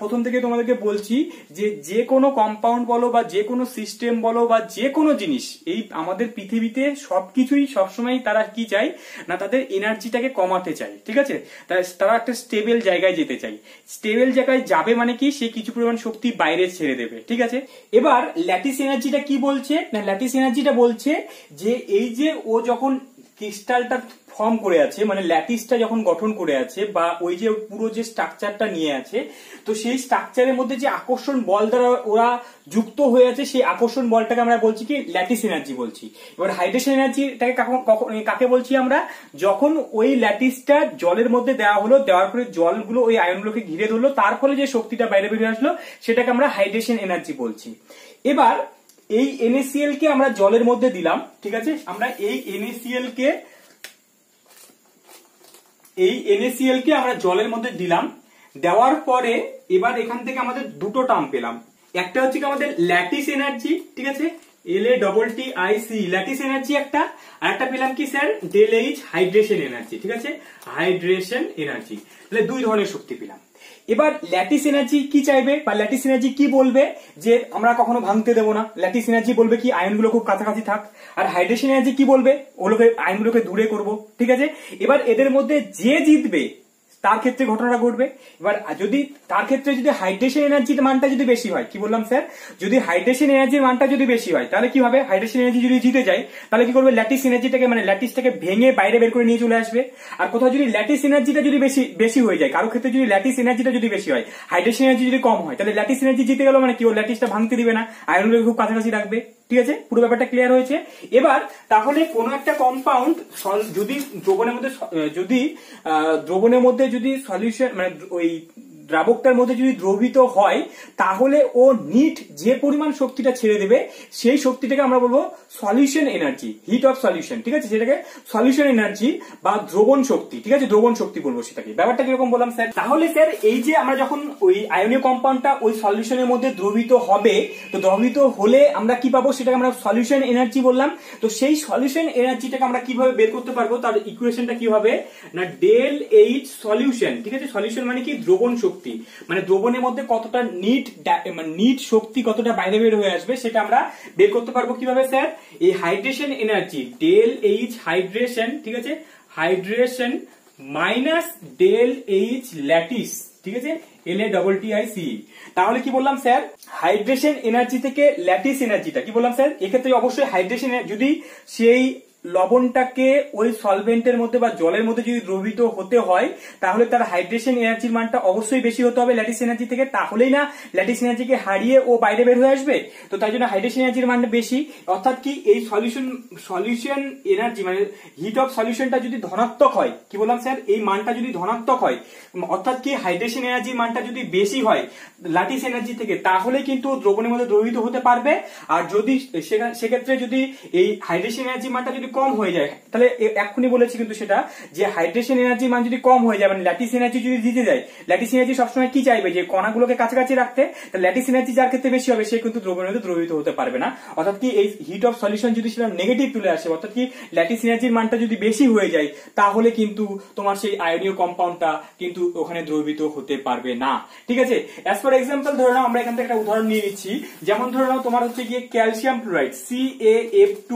প্রথম থেকে তোমাদেরকে বলছি যে কোনো কম্পাউন্ড বলো বা যে কোনো সিস্টেম বলো বা যে কোনো জিনিস, এই আমাদের পৃথিবীতে সবকিছুই সবসময় তারা কি চায় না তাদের এনার্জিটাকে কমাতে চায়। ঠিক আছে, তারা একটা স্টেবল জায়গায় যেতে চায়। স্টেবল জায়গায় যাবে মানে কি, সে কিছু পরিমাণ শক্তি বাইরে ছেড়ে দেবে। ঠিক আছে, এবার ল্যাটিস এনার্জিটা কি বলছে না, ল্যাটিস এনার্জিটা বলছে যে এই যে ও যখন ক্রিস্টালটা ফর্ম করে আছে, মানে ল্যাটিসটা যখন গঠন করে আছে বা ওই যে পুরো যে স্ট্রাকচারটা নিয়ে আছে, তো সেই স্ট্রাকচারের মধ্যে যে আকর্ষণ বল দ্বারা ওরা যুক্ত হয়ে আছে, সেই আকর্ষণ বলটাকে আমরা বলছি কি ল্যাটিস এনার্জি বলছি। এবার হাইড্রেশন এনার্জিটাকে কাকে বলছি আমরা, যখন ওই ল্যাটিসটা জলের মধ্যে দেওয়া হলো, দেওয়ার পরে জলগুলো ওই আয়নগুলোকে ঘিরে ধরলো, তার ফলে যে শক্তিটা বাইরে বেরিয়ে আসলো সেটাকে আমরা হাইড্রেশন এনার্জি বলছি। এবার এই NaCl কে আমরা জলের মধ্যে দিলাম, ঠিক আছে, আমরা এই NaCl কে আমরা জলের মধ্যে দিলাম, দেওয়ার পরে এবার এখান থেকে আমাদের দুটো টার্ম পেলাম। একটা হচ্ছে কি আমাদের ল্যাটিস এনার্জি, ঠিক আছে, LATTIC ল্যাটিস এনার্জি একটা, আর একটা পেলাম কি স্যার ΔH হাইড্রেশন এনার্জি, ঠিক আছে, হাইড্রেশন এনার্জি। তাহলে দুই ধরনের শক্তি পেলাম। এবার ল্যাটিস এনার্জি কি চাইবে বা ল্যাটিস এনার্জি কি বলবে যে আমরা কখনো ভাঙতে দেবো না, ল্যাটিস এনার্জি বলবে কি আয়নগুলো খুব কাছাকাছি থাক। আর হাইড্রেশন এনার্জি কি বলবে, ওগুলোকে আয়নগুলোকে দূরে করব, ঠিক আছে। এবার এদের মধ্যে যে জিতবে তার ক্ষেত্রে ঘটনাটা ঘটবে। এবার যদি তার ক্ষেত্রে যদি হাইড্রেশন এনার্জির মানটা যদি বেশি হয়, কি বললাম স্যার, যদি হাইড্রেশন এনার্জির মানটা যদি বেশি হয় তাহলে কি হবে, হাইড্রেশন এনার্জি যদি জিতে যায় তাহলে কি করবে, ল্যাটিস এনার্জিটাকে মানে ল্যাটিসটাকে ভেঙে বাইরে বের করে নিয়ে চলে আসবে। আর কোথাও যদি ল্যাটিস এনার্জিটা যদি বেশি হয়ে যায়, কারো ক্ষেত্রে যদি ল্যাটিস এনার্জিটা যদি বেশি হয়, হাইড্রেশন এনার্জি যদি কম হয়, তাহলে ল্যাটিস এনার্জি জিতে গেল, মানে কি ও ল্যাটিসটা ভাঙতে দিবে না, আয়নগুলোকে খুব কাছাকাছি রাখবে, ঠিক আছে। পুরো ব্যাপারটা ক্লিয়ার হয়েছে। এবার তাহলে কোন একটা কম্পাউন্ড যদি দ্রবণের মধ্যে যদি সলিউশন মানে ওই দ্রাবকটার মধ্যে যদি দ্রবীত হয়, তাহলে ও নিট যে পরিমাণ শক্তিটা ছেড়ে দেবে সেই শক্তিটাকে আমরা বলবো solution energy, heat of solution, ঠিক আছে, সেটাকে সলিউশন এনার্জি বা দ্রবণ শক্তি, ঠিক আছে, দ্রবণ শক্তি বলবো সেটাকে। ব্যাপারটা কিরকম বললাম স্যার, তাহলে স্যার এই যে আমরা যখন ওই আয়নীয় কম্পাউন্ডটা ওই সলিউশনের মধ্যে দ্রবীত হবে, তো দ্রবীত হলে আমরা কি পাবো, সেটাকে আমরা সলিউশন এনার্জি বললাম। তো সেই সলিউশন এনার্জিটাকে আমরা কিভাবে বের করতে পারবো, তার ইকুয়েশনটা কি হবে না ΔH সলিউশন, ঠিক আছে, সলিউশন মানে কি দ্রবণ শক্তি, মানে দ্রবণের মধ্যে কতটা নিট শক্তি কতটা বাইরে বের হয়ে আসবে সেটা আমরা বের করতে পারবো কিভাবে স্যার, এই হাইড্রেশন এনার্জি ΔH হাইড্রেশন, ঠিক আছে, হাইড্রেশন মাইনাস ΔH ল্যাটিস, ঠিক আছে, LATTIC। তাহলে কি বললাম স্যার, হাইড্রেশন এনার্জি থেকে ল্যাটিস এনার্জিটা কি বললাম স্যার, এক্ষেত্রে অবশ্যই হাইড্রেশন যদি সেই লবণটাকে ওই সলভেন্টের মধ্যে বা জলের মধ্যে যদি দ্রবীত হতে হয়, তাহলে তার হাইড্রেশন এনার্জির মানটা অবশ্যই বেশি হতে হবে ল্যাটিস এনার্জি থেকে, তাহলেই না ল্যাটিস এনার্জিকে হারিয়ে ও বাইরে বের হয়ে আসবে। তো তাই জন্য হাইড্রেশন এনার্জির মানটা বেশি, অর্থাৎ কি এই সলিউশন এনার্জি মানে হিট অফ সলিউশনটা যদি ধনাত্মক হয়, কি বললাম স্যার, এই মানটা যদি ধনাত্মক হয়, অর্থাৎ কি হাইড্রেশন এনার্জির মানটা যদি বেশি হয় ল্যাটিস এনার্জি থেকে, তাহলে কিন্তু দ্রবণের মধ্যে দ্রবীত হতে পারবে। আর যদি সেক্ষেত্রে যদি এই হাইড্রেশন এনার্জির মানটা যদি কম হয়ে যায়, তাহলে এক্ষুনি বলেছি কিন্তু সেটা যে হাইড্রেশন এনার্জির মান যদি কম হয়ে যায়, মানে ল্যাটিস এনার্জি যদি দিতে যায়, ল্যাটিস এনার্জি সবসময় কি চাইবে, যে কণাগুলোকে কাছাকাছি রাখতে, তাহলে ল্যাটিস এনার্জি যার ক্ষেত্রে বেশি হবে সে কিন্তু দ্রবণের মধ্যে দ্রবীত হতে পারবে না। অর্থাৎ কি এই হিট অফ সলিউশন যদি সেটা নেগেটিভ চলে আসে, অর্থাৎ কি ল্যাটিস এনার্জির মানটা যদি বেশি হয়ে যায়, তাহলে কিন্তু তোমার সেই আয়নীয় কম্পাউন্ডটা কিন্তু ওখানে দ্রবীত হতে পারবে না, ঠিক আছে। অ্যাজ ফর এক্সাম্পল ধরে নাও, আমরা এখান থেকে একটা উদাহরণ নিয়ে নিচ্ছি, যেমন ধরে নাও তোমার হচ্ছে গিয়ে ক্যালসিয়াম ফ্লোরাইড CaF2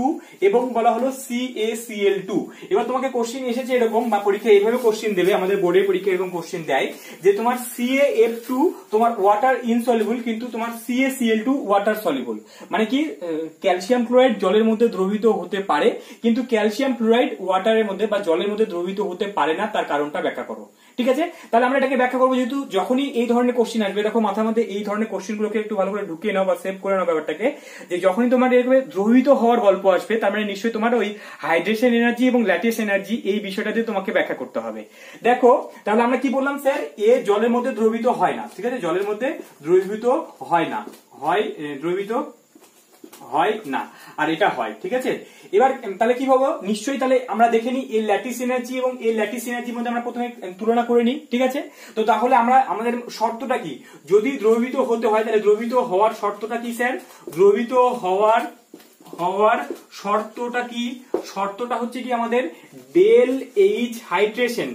এবং বলা হলো CaCl2। এবার তোমাকে কোশ্চেন এসেছে এরকম, বা পরীক্ষা এইভাবে কোশ্চেন দেবে, আমাদের বোর্ডের পরীক্ষা এরকম কোশ্চেন দেয় যে তোমার CaF2 তোমার ওয়াটার ইনসলিবল, কিন্তু তোমার CaCl2 ওয়াটার সলিবল, মানে কি ক্যালসিয়াম ক্লোরাইড জলের মধ্যে দ্রবীত হতে পারে, কিন্তু ক্যালসিয়াম ফ্লোরাইড ওয়াটারের মধ্যে বা জলের মধ্যে দ্রবীত হতে পারে না, তার কারণটা ব্যাখ্যা করো, ঠিক আছে। তাহলে আমরা এটাকে ব্যাখ্যা করবো, যেহেতু যখনই এই ধরনের কোশ্চেন আসবে, দেখো মাথার মধ্যে এই ধরনের কোশ্চেন গুলোকে একটু ভালো করে ঢুকিয়ে নাও বা সেভ করে নাও ব্যাপারটাকে, যে যখনই তোমার এরকম দ্রবীত হওয়ার গল্প আসবে, তার মানে নিশ্চয়ই তোমার ওই হাইড্রেশন এনার্জি এবং ল্যাটিস এনার্জি এই বিষয়টা দিয়ে তোমাকে ব্যাখ্যা করতে হবে। দেখো তাহলে আমরা কি বললাম স্যার, এ জলের মধ্যে দ্রবীত হয় না, ঠিক আছে, জলের মধ্যে দ্রবীত হয় না, দ্রবীত হয় না, আর এটা হয়, ঠিক আছে। এবার তাহলে কি হবে, নিশ্চয়ই তাহলে আমরা দেখে নিই এই ল্যাটিস এনার্জি এবং এই ল্যাটিস এনার্জির মধ্যে আমরা প্রথমে তুলনা করে নিই, ঠিক আছে। তো তাহলে আমাদের শর্তটা কি, যদি দ্রবীত হতে হয় তাহলে দ্রবীত হওয়ার শর্তটা কি স্যার, দ্রবীত হওয়ার শর্তটা কি, শর্তটা হচ্ছে কি আমাদের ΔH হাইড্রেশন,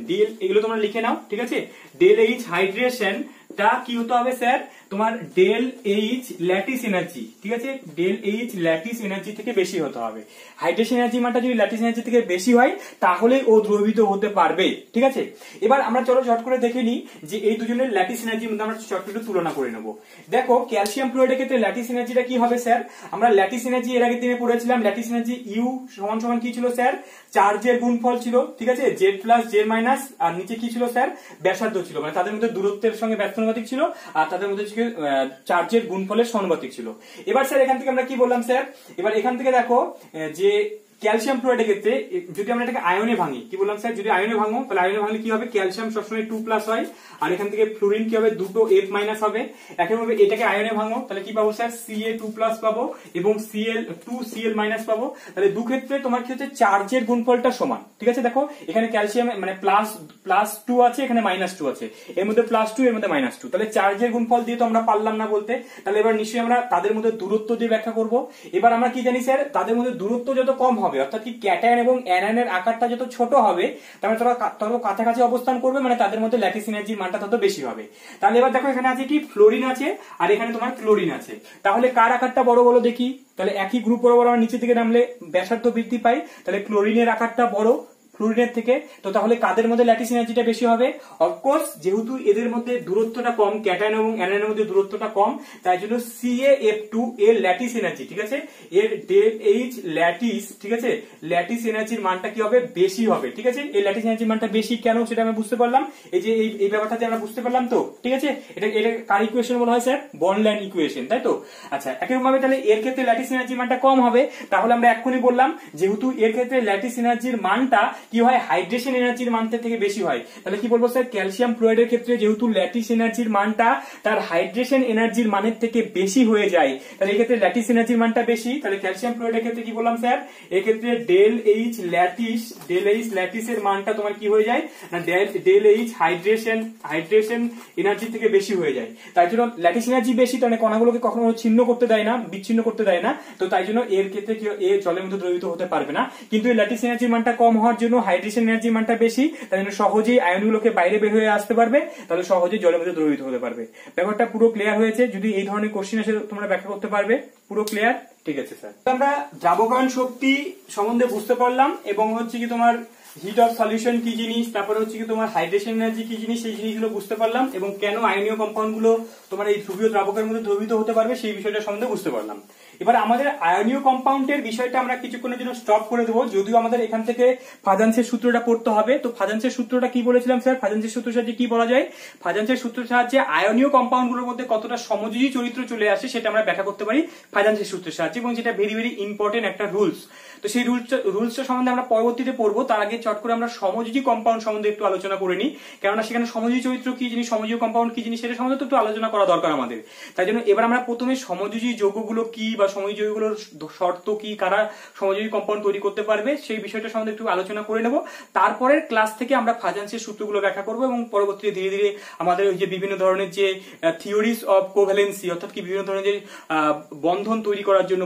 এগুলো তোমরা লিখে নাও, ঠিক আছে, ΔH হাইড্রেশন টা কি হতে হবে স্যার, তোমার ডেল এইচ ল্যাটিস এনার্জি, ঠিক আছে, ডেল এইচ ল্যাটিস এনার্জি থেকে বেশি হতে হবে। হাইড্রেশন এনার্জি মানটা যদি ল্যাটিস এনার্জি থেকে বেশি হয় তাহলে ও দ্রবীভূত হতে পারবে, ঠিক আছে। এবার আমরা চলো চট করে দেখে নিই যে এই দুজনের ল্যাটিস এনার্জির মধ্যে আমরা চট করে তুলনা করে নেব। দেখো ক্যালসিয়াম ক্লোরাইডের ক্ষেত্রে ল্যাটিস এনার্জিটা কি হবে স্যার, আমরা ল্যাটিস এনার্জি এর আগের দিনে পড়েছিলাম, ল্যাটিস এনার্জি ইউ সমান সমান কি ছিল স্যার, চার্জের গুণফল ছিল, ঠিক আছে, জেড প্লাস জেড মাইনাস, আর নিচে কি ছিল স্যার, ব্যাসার্ধ ছিল, মানে তাদের মধ্যে দূরত্বের সঙ্গে ব্যস্তানুপাতিক ছিল, আর তাদের মধ্যে চার্জের গুণফলের সমানুপাতিক ছিল। এবার স্যার এখান থেকে আমরা কি বললাম স্যার, এবার এখান থেকে দেখো যে ক্যালসিয়াম ক্লোরাইডের ক্ষেত্রে যদি আমরা এটাকে আয়নে ভাঙি, কি বললাম স্যার, যদি আয়নে ভাঙো তাহলে আয়নে ভাঙলে কি হবে, ক্যালসিয়াম সবসময় 2+ হয়, আর এখান থেকে ফ্লোরিন কি হবে, দুটো F- হবে। একইভাবে এটাকে আয়নে ভাঙো তাহলে কি পাবো স্যার, Ca2+ পাবো এবং Cl2Cl- পাবো। তাহলে দু ক্ষেত্রে তোমার কি হচ্ছে, চার্জের গুণফলটা সমান, ঠিক আছে। দেখো এখানে ক্যালসিয়াম মানে প্লাস 2 আছে, এখানে -2 আছে, এর মধ্যে +2 এর মধ্যে -2, তাহলে চার্জের গুণফল দিয়ে তো আমরা পারলাম না বলতে। তাহলে এবার নিশ্চয়ই আমরা তাদের মধ্যে দূরত্ব দিয়ে ব্যাখ্যা করব। এবার আমরা কি জানি স্যার, তাদের মধ্যে দূরত্ব যত কম হবে, অর্থাৎ কি ক্যাটায়ন এবং অ্যানায়নের আকারটা যত ছোট হবে, তাহলে তত কাছাকাছি অবস্থান করবে, মানে তাদের মধ্যে ল্যাটিস এনার্জির মানটা তত বেশি হবে। তাহলে এবার দেখো এখানে আছে কি, ফ্লোরিন আছে আর এখানে তোমার ক্লোরিন আছে, তাহলে কার আকারটা বড় বলো দেখি। তাহলে একই গ্রুপ বরাবর আমরা নিচে দিকে নামলে ব্যাসার্ধ বৃদ্ধি পাই, তাহলে ক্লোরিনের আকারটা বড় ফ্লোরিনের থেকে, তো তাহলে কাদের মধ্যে ল্যাটিস এনার্জিটা বেশি হবে, অফকোর্স যেহেতু এদের মধ্যে দূরত্বটা কম, ক্যাটায়ন এবং অ্যানায়নের মধ্যে দূরত্বটা কম, তাই জন্য CaF2 এর ল্যাটিস এনার্জি, ঠিক আছে, এর ডেল এইচ ল্যাটিস, ঠিক আছে, ল্যাটিস এনার্জির মানটা কি হবে, বেশি হবে, ঠিক আছে। এই ল্যাটিস এনার্জির মানটা বেশি কেন সেটা আমরা বুঝতে পারলাম, এই যে এই ব্যাপারটাতে আমরা বুঝতে পারলাম তো, ঠিক আছে। এটা কার ইকুয়েশন বলা হয় স্যার, বর্নল্যান্ড ইকুয়েশন, তাই তো। আচ্ছা একইভাবে তাহলে এর ক্ষেত্রে ল্যাটিস এনার্জির মানটা কম হবে, তাহলে আমরা এক্ষুনি বললাম যেহেতু এর ক্ষেত্রে ল্যাটিস এনার্জির মানটা কি হয়, হাইড্রেশন এনার্জির মান থেকে বেশি হয়, তাহলে কি বলবো স্যার, ক্যালসিয়াম ক্লোরাইডের ক্ষেত্রে যেহেতু ল্যাটিস এনার্জির মানটা তার হাইড্রেশন এনার্জির মানের থেকে বেশি হয়ে যায়, তাহলে এই ক্ষেত্রে ল্যাটিস এনার্জির মানটা বেশি। তাহলে ক্যালসিয়াম ক্লোরাইডের ক্ষেত্রে কি বললাম স্যার, এই ক্ষেত্রে ডেল এইচ ল্যাটিস এর মানটা তোমার কি হয়ে যায় না, ডেল এইচ হাইড্রেশন এনার্জি থেকে বেশি হয়ে যায়, তাই জন্য ল্যাটিস এনার্জি বেশি, তাহলে কণাগুলোকে কখনো ছিন্ন করতে দেয় না, বিচ্ছিন্ন করতে দেয় না, তো তাই জন্য এর ক্ষেত্রে কি এ জলের মধ্যে দ্রবীভূত হতে পারবে না। কিন্তু এই ল্যাটিস এনার্জির মানটা কম হওয়ার জন্য হাইড্রেশন এনার্জির মানটা বেশি, তাই জন্য সহজেই আয়নগুলোকে বাইরে বের হয়ে আসতে পারবে, তাহলে সহজেই জলের মধ্যে দ্রবীভূত হতে পারবে। ব্যাপারটা পুরো ক্লিয়ার হয়েছে? যদি এই ধরনের কোশ্চেন আসে তোমরা ব্যাখ্যা করতে পারবে, পুরো ক্লিয়ার? ঠিক আছে স্যার, আমরা দ্রাবকায়ন শক্তি সম্বন্ধে বুঝতে পারলাম এবং হচ্ছে কি তোমার হিট অফ সলিউশন কি জিনিস, তারপরে হচ্ছে কি তোমার হাইড্রেশন এনার্জি কি জিনিস, সেই জিনিসগুলো বুঝতে পারলাম এবং কেন আয়নীয় কম্পাউন্ড গুলো তোমার এই ধ্রুবীয় দ্রাবকের মধ্যে দ্রবীভূত হতে পারবে সেই বিষয়টা সম্বন্ধে বুঝতে পারলাম। এবার আমাদের আয়নীয় কম্পাউন্ডের বিষয়টা আমরা কিছুক্ষণের জন্য স্টপ করে দেবো, যদিও আমাদের এখান থেকে ফাজান্সের সূত্রটা পড়তে হবে। তো ফাজান্সের সূত্রটা কি বলেছিলাম স্যার, ফাজান্সের সূত্রের সাহায্যে কি বলা যায়, ফাজান্সের সূত্রের সাহায্যে আয়নীয় কম্পাউন্ডগুলোর মধ্যে কতটা সমযোজী চরিত্র চলে আসে সেটা আমরা ব্যাখ্যা করতে পারি ফাজান্সের সূত্রের সাহায্যে, এবং যেটা ভেরি ভেরি ইম্পর্টেন্ট একটা রুলস। তো সেই রুলসটা সম্বন্ধে আমরা পরবর্তীতে পড়বো, তার আগে চট করে আমরা সমযোজী কম্পাউন্ড সম্বন্ধে একটু আলোচনা করে নিই, কেননা সেখানে সমযোজী চরিত্র কি জিনিস, সমযোজী কম্পাউন্ড কি জিনিস সেটা সম্বন্ধে একটু আলোচনা করা দরকার আমাদের। তাই জন্য এবার আমরা প্রথমে সমযোজী যৌগগুলো কি বা সমযোজী যৌগগুলোর শর্ত কি, কারা সমযোজী কম্পাউন্ড তৈরি করতে পারবে সেই বিষয়টা সম্বন্ধে একটু আলোচনা করে নেব। তারপরের ক্লাস থেকে আমরা ফাজান্সের সূত্রগুলো ব্যাখ্যা করবো এবং পরবর্তীতে ধীরে ধীরে আমাদের ওই যে বিভিন্ন ধরনের যে থিওরিজ অফ কোভ্যালেন্সি, অর্থাৎ কি বিভিন্ন ধরনের যে বন্ধন তৈরি করার জন্য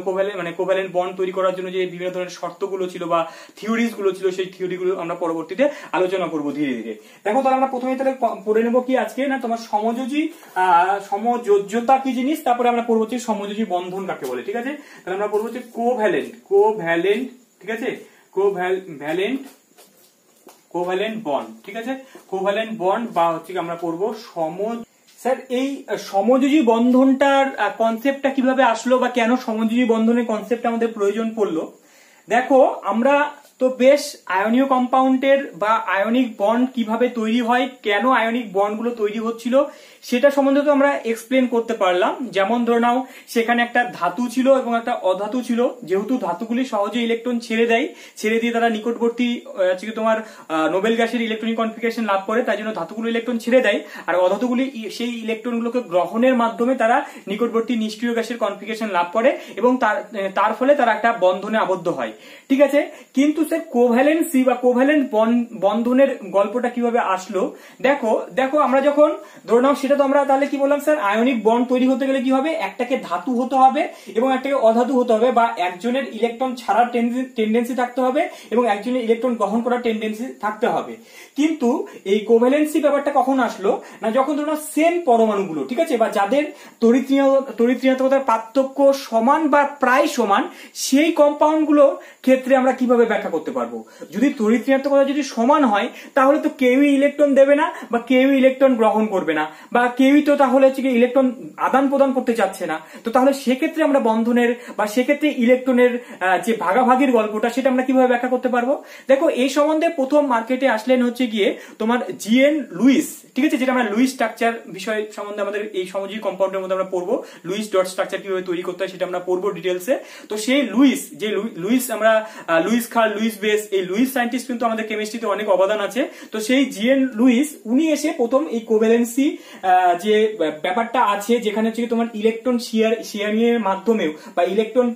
কোভ্যালেন্ট বন্ড তৈরি করার জন্য যে বিভিন্ন ধরনের শর্তগুলো ছিল বা থিওরিজ গুলো ছিল, সেই থিওরিগুলো আমরা পরবর্তীতে আলোচনা করব ধীরে ধীরে। দেখো তাহলে আমরা প্রথমে তাহলে পড়ে নেবো কি আজকে না, তোমার সমযোজ্যতা কি জিনিস, তারপরে আমরা পড়বো হচ্ছে সমযোজী বন্ধন কাকে বলে, ঠিক আছে। তাহলে আমরা পড়বো হচ্ছে কোভ্যালেন্ট, ঠিক আছে, কোভ্যালেন্ট বন্ড, ঠিক আছে, কোভ্যালেন্ট বন্ড বা হচ্ছে আমরা পড়বো স্যার এই সমযোজী বন্ধনটার কনসেপ্টটা কিভাবে আসলো বা কেন সমযোজী বন্ধনের কনসেপ্ট আমাদের প্রয়োজন পড়লো। দেখো আমরা তো বেশ আয়নীয় কম্পাউন্ডের বা আয়নিক বন্ড কিভাবে তৈরি হয়, কেন আয়নিক বন্ডগুলো তৈরি হচ্ছিল সেটা সম্বন্ধে তো আমরা এক্সপ্লেন করতে পারলাম। যেমন ধরে নাও সেখানে একটা ধাতু ছিল এবং একটা অধাতু ছিল, যেহেতু ধাতুগুলি সহজে ইলেকট্রন ছেড়ে দিয়ে তারা নিকটবর্তী তোমার নোবেল গ্যাসের ইলেকট্রনিক কনফিগারেশন লাভ করে, তাই জন্য ধাতুগুলো ইলেকট্রন ছেড়ে দেয়, আর অধাতুগুলি সেই ইলেকট্রনগুলোকে গ্রহণের মাধ্যমে তারা নিকটবর্তী নিষ্ক্রিয় গ্যাসের কনফিগারেশন লাভ করে এবং তার ফলে তারা একটা বন্ধনে আবদ্ধ হয়, ঠিক আছে। কিন্তু স্যার কোভ্যালেন্সি বা কোভ্যালেন্ট বন্ধনের গল্পটা কিভাবে আসলো, দেখো দেখো আমরা যখন ধরে নাও, সেটা তো আমরা তাহলে কি বললাম স্যার, আয়নিক বন্ড তৈরি হতে গেলে কি হবে, একটাকে ধাতু হতে হবে এবং একটাকে অধাতু হতে হবে, বা একজনের ইলেকট্রন ছাড়ার টেন্ডেন্সি থাকতে হবে এবং একজনের ইলেকট্রন গ্রহণ করার টেন্ডেন্সি থাকতে হবে। কিন্তু এই কোভ্যালেন্সি ব্যাপারটা কখন আসলো না, যখন ধরো সেম পরমাণুগুলো, ঠিক আছে, বা যাদের তড়িৎ-ঋণাত্মকতার পার্থক্য সমান বা প্রায় সমান, সেই কম্পাউন্ড গুলো ক্ষেত্রে আমরা কিভাবে ব্যাখ্যা করতে পারবো। যদি তড়িৎ-ঋণাত্মকতা যদি সমান হয় তাহলে তো কেউই ইলেকট্রন দেবে না বা কেউই ইলেকট্রন গ্রহণ করবে না, বা কেউই তো তাহলে হচ্ছে ইলেকট্রন আদান প্রদান করতে চাচ্ছে না। তো তাহলে সেক্ষেত্রে আমরা বন্ধনের বা সেক্ষেত্রে ইলেকট্রনের যে ভাগাভাগির গল্পটা, সেটা আমরা কিভাবে ব্যাখ্যা করতে পারবো। দেখো এই সম্বন্ধে প্রথম মার্কেটে আসলেন হচ্ছে গিয়ে তোমার জিএন লুইস, ঠিক আছে, যেটা আমরা লুইস স্ট্রাকচার বিষয় সম্বন্ধে আমাদের এই সমযোজী কম্পাউন্ডের মধ্যে আমরা পড়বো, লুইস ডট স্ট্রাকচার কিভাবে তৈরি করতে হয় সেটা আমরা পড়বো ডিটেলসে। তো সেই লুইস আমরা লুইস খার, লুইস বেস, এই লুইস সায়েন্টিস্ট কিন্তু আমাদের কেমিস্ট্রিতে অনেক অবদান আছে। তো সেই জিএন লুইস উনি এসে প্রথম এই কোভ্যালেন্সি যে ব্যাপারটা আছে, যেখানে হচ্ছে তোমার ইলেকট্রন শেয়ারিং এর মাধ্যমেও বা ইলেকট্রন